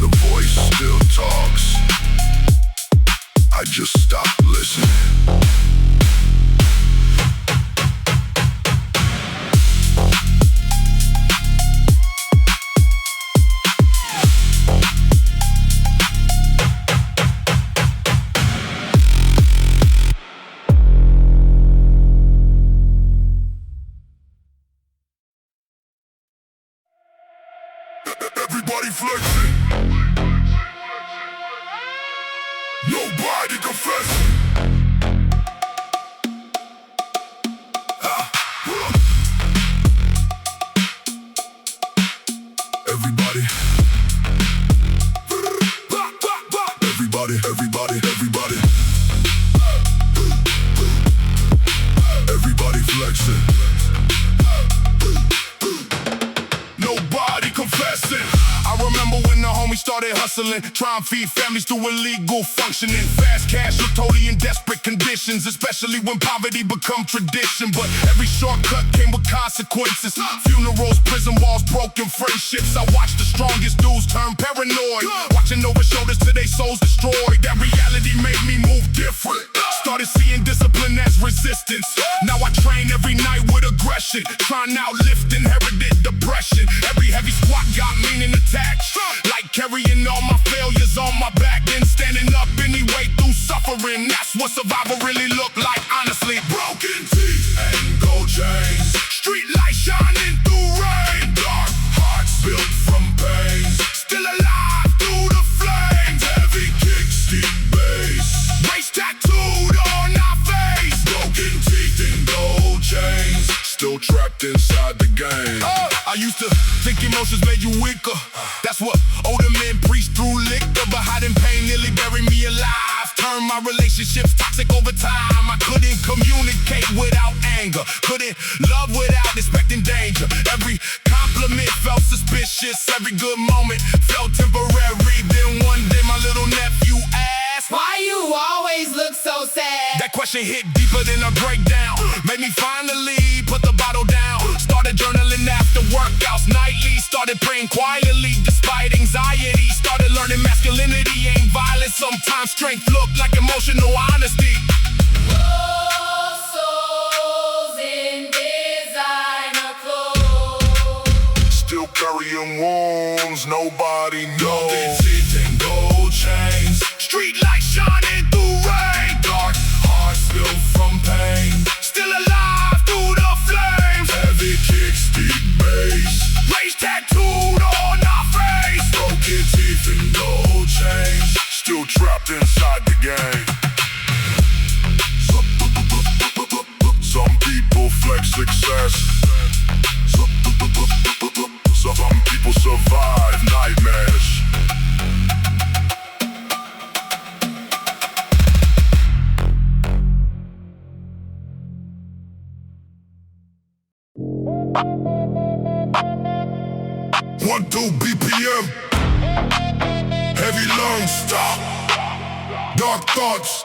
The voice still talks, I just stopped listening. Everybody flexing, nobody confessing. Everybody, everybody, everybody, everybody, everybody flexing, nobody confessing. I remember when the homies started hustling, trying to feed families through illegal functioning. Fast cash look totally in desperate conditions, especially when poverty become tradition. But every shortcut came with consequences. Funerals, prison walls, broken friendships. I watched the strongest dudes turn paranoid, watching over shoulders till their souls destroyed. That reality made me move different. Started seeing discipline as resistance. Now I train every night with aggression, trying to outlift inherited depression. Every heavy squat got meaning attached, like carrying all my failures on my back, then standing up anyway through suffering. That's what survival really look like, honestly. Broken teeth and gold chains, street lights shining through rain, dark hearts built from pain, still alive through the flames. Heavy kicks, deep bass, race tattooed on our face. Broken teeth and gold chains, still trapped inside the game. I used to think emotions made you weaker. That's what older men preach through liquor. But hiding pain nearly buried me alive. Turned my relationships toxic over time. I couldn't communicate without anger. Couldn't love without expecting danger. Every compliment felt suspicious. Every good moment felt temporary. Then one day my little nephew asked, Why you always look so sad? that question hit deeper than a breakdown. Made me finally put the bottle down. Started journaling after workouts nightly. Started praying quietly despite anxiety. Started learning masculinity ain't violence. Sometimes strength look like emotional honesty. Souls in designer clothes. Still carrying wounds, nobody knows. Golden teeth and gold chains. Street lights shining through rain. Dark hearts filled from pain. Still alive through the flames. Heavy kicks, deep bass. Rage tattooed on our face. Broken teeth and gold chains. Still trapped inside the game. Some people flex success. Some people survive nightmares. One, 2 BPM. Heavy lungs, stop. Dark thoughts.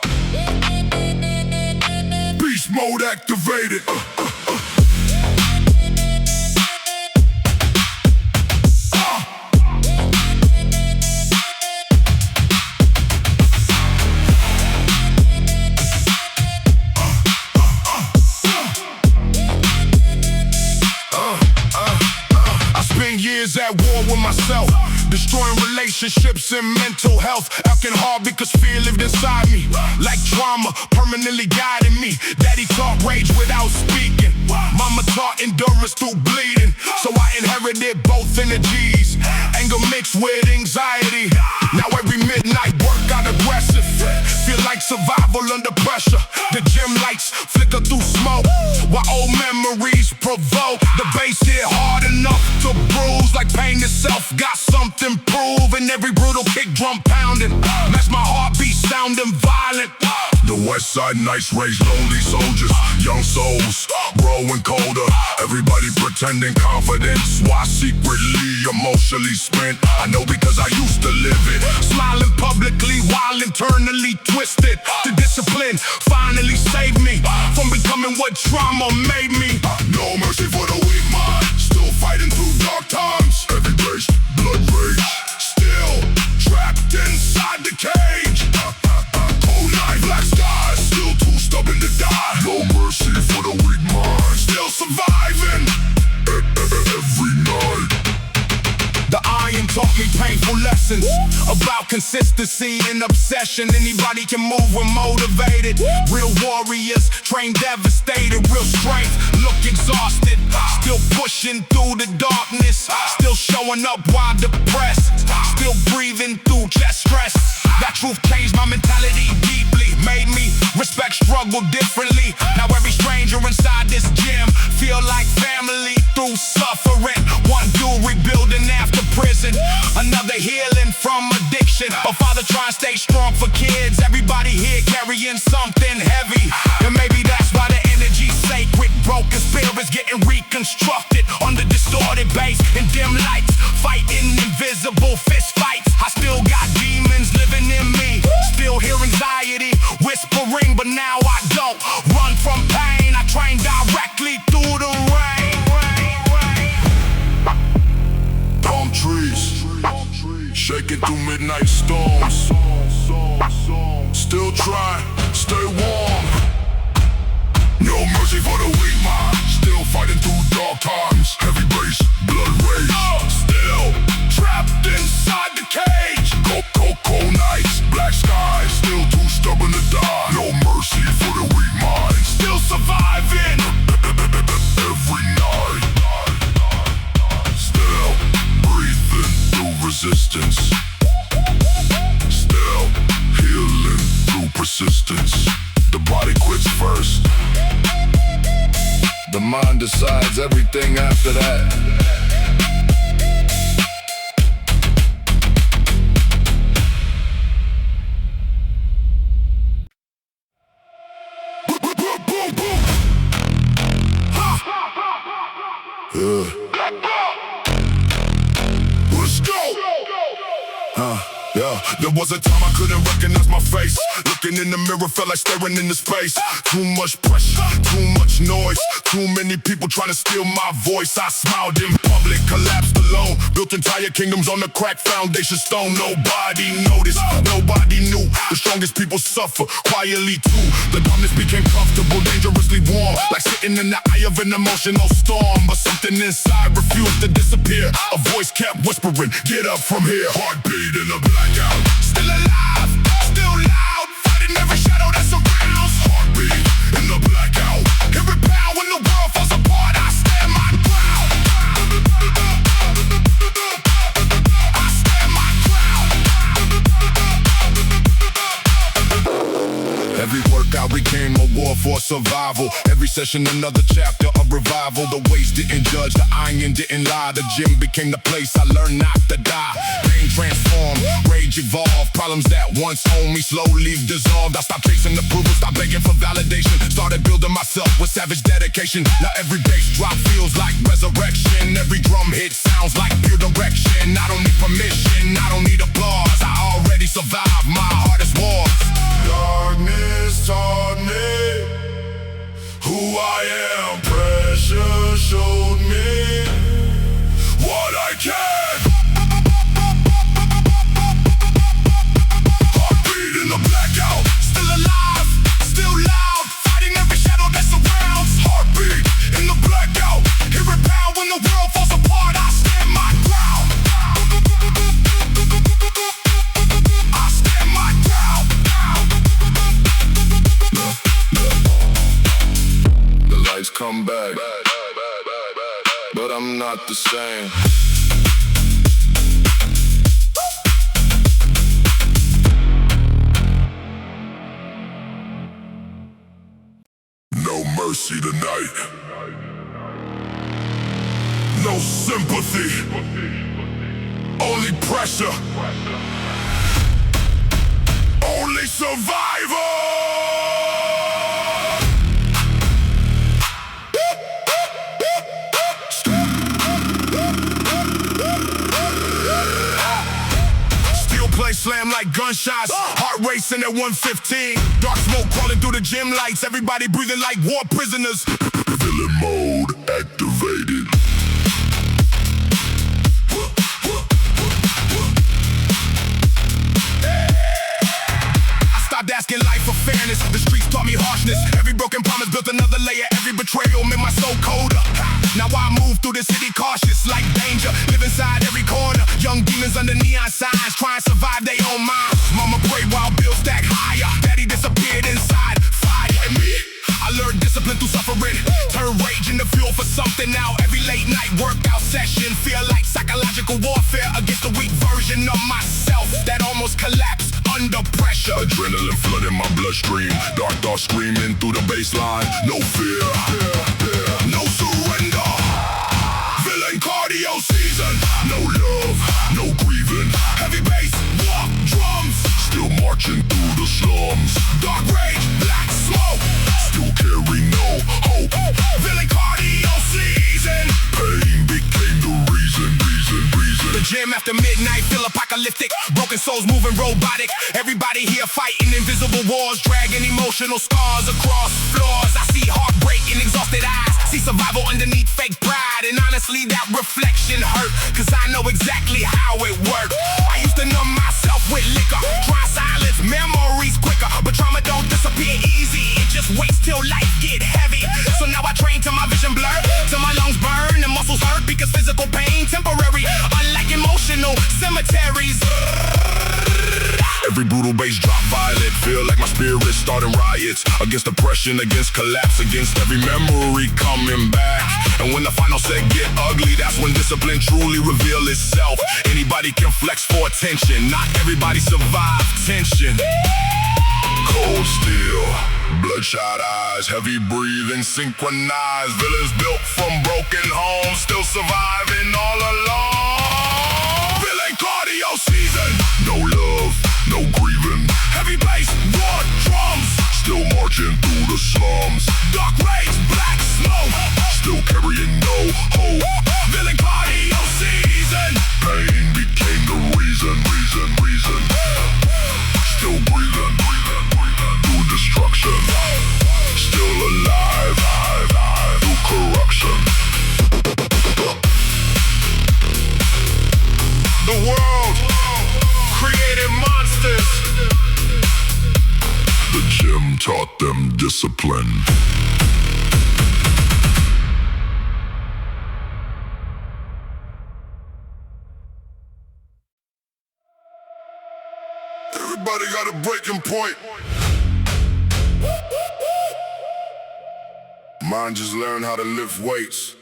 Beast mode activated. Years at war with myself, destroying relationships and mental health. Acting hard because fear lived inside me, like trauma permanently guiding me. Daddy taught rage without speaking. Mama taught endurance through bleeding. So I inherited both energies, anger mixed with anxiety. Now every midnight work got aggressive. Feel like survival under pressure. The gym lights flicker through smoke, while old memories provoke. The bass hit hard enough to bruise, like pain itself got something proven. Every brutal kick drum pounding, match my heartbeat sounding violent. The West Side Nights raise lonely soldiers, young souls growing colder. Everybody pretending confidence, why secretly emotionally spent? I know because I used to live it. Smiling publicly while internally twisted. The discipline finally saved me from becoming what trauma made me. No mercy for the weak mind, still fighting through dark times. Heavy bass, blood rage, still trapped inside the cage. Cold night, black skies, still too stubborn to die. No mercy for the weak mind, still surviving every night. The iron taught me painful lessons about consistency and obsession. Anybody can move when motivated. Real warriors, trained devastated. Real strength, look exhausted. Still pushing through the darkness. Still showing up while depressed. Still breathing through chest stress. That truth changed my mentality deeply. Made me respect struggle differently. Now every stranger inside this gym feel like family through suffering. One dude rebuilding after prison, another healing from addiction. A father trying to stay strong for kids. Everybody here carrying something heavy, and maybe that's why the energy's sacred. Broken spirits getting reconstructed under distorted bass and dim lights, fighting invisible fist fights. I still got demons living in me, still hear anxiety whispering, but now I don't run from pain. I train directly through the rain. Palm trees, shaking through midnight storms. Still try, stay warm. No mercy for the weak mind, still fighting through dark times. Heavy bass, blood rage, still trapped inside the cage. Cold nights, black skies, still too stubborn to die. No mercy for the weak mind, still surviving every night. Still breathing through resistance. decides everything after that. Let's go! Yeah, there was a time I couldn't recognize my face. Looking in the mirror felt like staring into space. Too much pressure, too much noise. Too many people trying to steal my voice. I smiled in public, collapsed alone. Built entire kingdoms on the cracked foundation stone. Nobody noticed, nobody knew. The strongest people suffer, quietly too. The darkness became comfortable, dangerously warm. Like sitting in the eye of an emotional storm. But something inside refused to disappear. A voice kept whispering, get up from here. Heartbeat in the blackout. Still alive, still loud. Fighting every shadow that surrounds. Heartbeat in the blackout. Every pound when the world falls apart, I stand my ground. I stand my ground. Every workout became a war for survival. Every session another chapter of revival. The weights didn't judge, the iron didn't lie. The gym became the place I learned not to die. Pain transformed, rage evolved. Problems that once owned me slowly dissolved. I stopped chasing approval, stopped begging for validation. Started building myself with savage dedication. Now every bass drop feels like resurrection. Every drum hit sounds like pure direction. I don't need permission, I don't need applause. I already survived my hardest wars. Darkness taught me who I am. Pressure showed me what I can. Heartbeat in the blackout. Still alive, still loud. Fighting every shadow that surrounds. Heartbeat in the blackout. Hear it pound when the world falls apart. I stand my ground. I stand my ground. The lights come back, but I'm not the same. No mercy tonight. No sympathy. Only pressure. Only survival. Slam like gunshots, heart racing at 115. Dark smoke crawling through the gym lights. Everybody breathing like war prisoners. Villain mode activated. I stopped asking life for fairness. The streets taught me harshness. Every broken promise built another layer. Every betrayal made my soul colder. Now I move through the city cautious like danger. Live inside every corner. Young demons under neon signs trying to survive their own minds. Mama prayed while bills stack higher. Daddy disappeared inside fire. And me, I learned discipline through suffering. Turn rage into fuel for something now. Every late night workout session feel like psychological warfare against the weak version of myself that almost collapsed under pressure. Adrenaline flooding my bloodstream. Dark thoughts screaming through the baseline. No fear, no surrender. Villain cardio season. No love, no grieving. Heavy bass, walk, drums. Still marching through the slums. Dark rage, black smoke. Still carry no hope. Villain cardio season. Pain became the reason. The gym after midnight feel apocalyptic. Broken souls moving robotic. Everybody here fighting invisible wars. Dragging emotional scars across floors. I see heartbreak in exhausted eyes. See survival underneath fake pride. And honestly that reflection hurt. Cause I know exactly how it worked. I used to numb myself with liquor. Try silence memories quicker. But trauma don't disappear easy. It just waits till life get heavy. So now I train till my vision blur. Till my lungs burn and muscles hurt. Because physical pain temporary. Unlike emotional cemeteries. Every brutal bass drop violent. Feel like my spirit starting riots. Against depression, against collapse. Against every memory coming back. And when the final set get ugly, that's when discipline truly reveal itself. Anybody can flex for attention. Not everybody survive tension. Cold steel, bloodshot eyes, heavy breathing, synchronized. Villains built from broken homes, still surviving all alone. Villain cardio season, no love, no grieving. Heavy bass, war drums, still marching through the slums. Dark rage, black smoke, still carrying no hope. Villain cardio season, pain became the reason. Still breathing, through destruction. Still alive, through corruption. The world created monsters. The gym taught them discipline. Everybody got a breaking point. Mine just learned how to lift weights.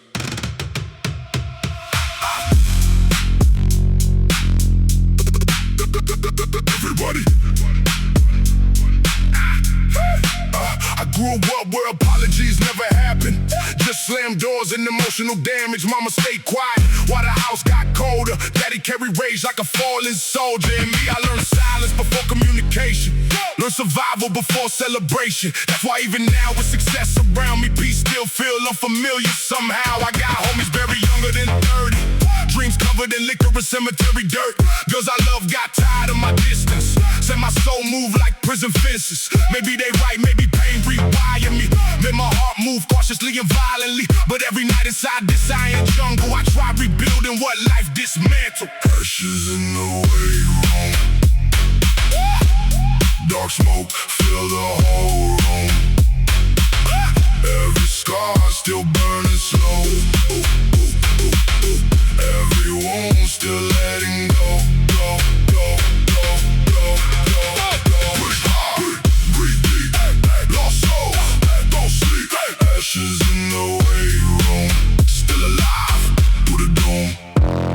Everybody. I grew up where apologies never happened. Just slammed doors and emotional damage. Mama stayed quiet while the house got colder. Daddy carried rage like a fallen soldier. And me, I learned silence before communication. Learned survival before celebration. That's why even now with success around me, peace still feel unfamiliar somehow. I got homies buried younger than 30. Dreams covered in liquor and cemetery dirt. Girls I love got tired of my distance. Said my soul moved like prison fences. Maybe they right, maybe pain rewire me. Made my heart move cautiously and violently. But every night inside this iron jungle, I try rebuilding what life dismantled. Ashes in the way room. Dark smoke fill the whole room. Every scar still burning slow. Every wound still letting go. Breathe deep, lost soul, don't sleep. Ashes in the weight room, still alive through the doom.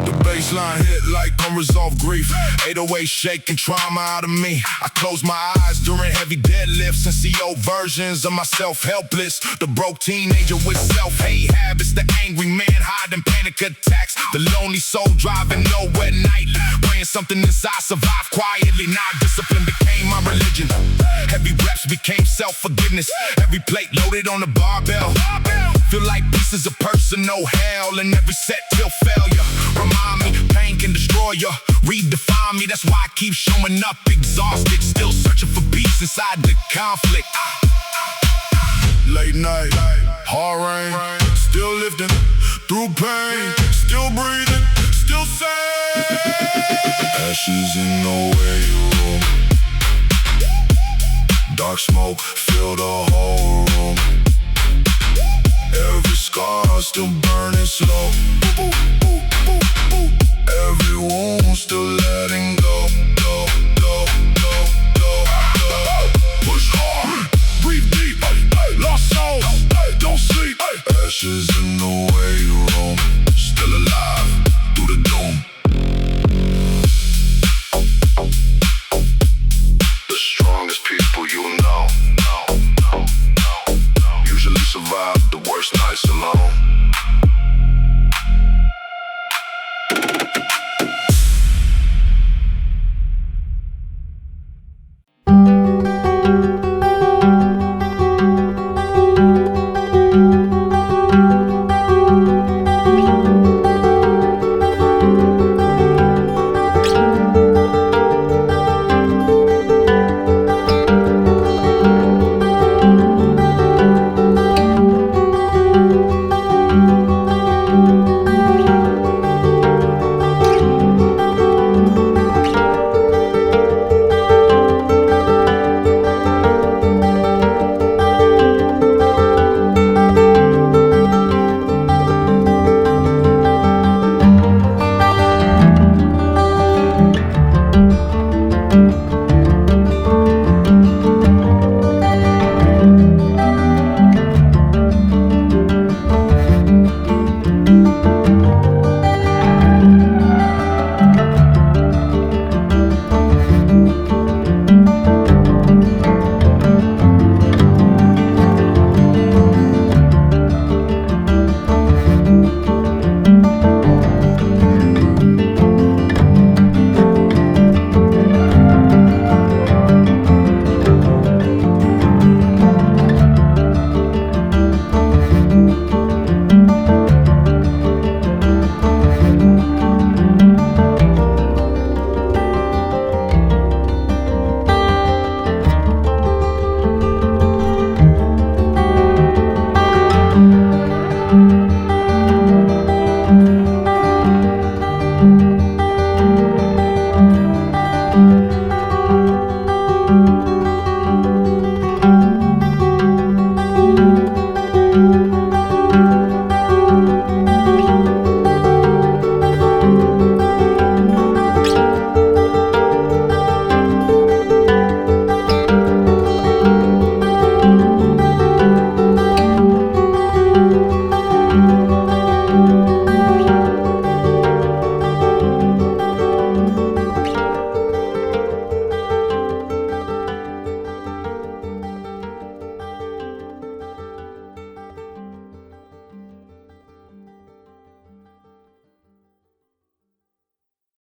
The baseline hit like unresolved grief. 808 shaking trauma out of me. I close my eyes during heavy deadlifts and see old versions of myself helpless. The broke teenager with self-hate habits. The angry man hiding panic attacks. The lonely soul driving nowhere nightly. Praying something inside survive quietly. Now discipline became my religion. Heavy reps became self-forgiveness. Every plate loaded on the barbell. Feel like pieces of personal hell. And every set till failure. Remind me, pain can destroy you. Redefine me, that's why I keep showing up exhausted. Still searching for peace inside the conflict. Late night, hard rain, still lifting through pain. Still breathing, still sane. Ashes in the weight room. Dark smoke fill the whole room. Every scar still burning slow. Every wound still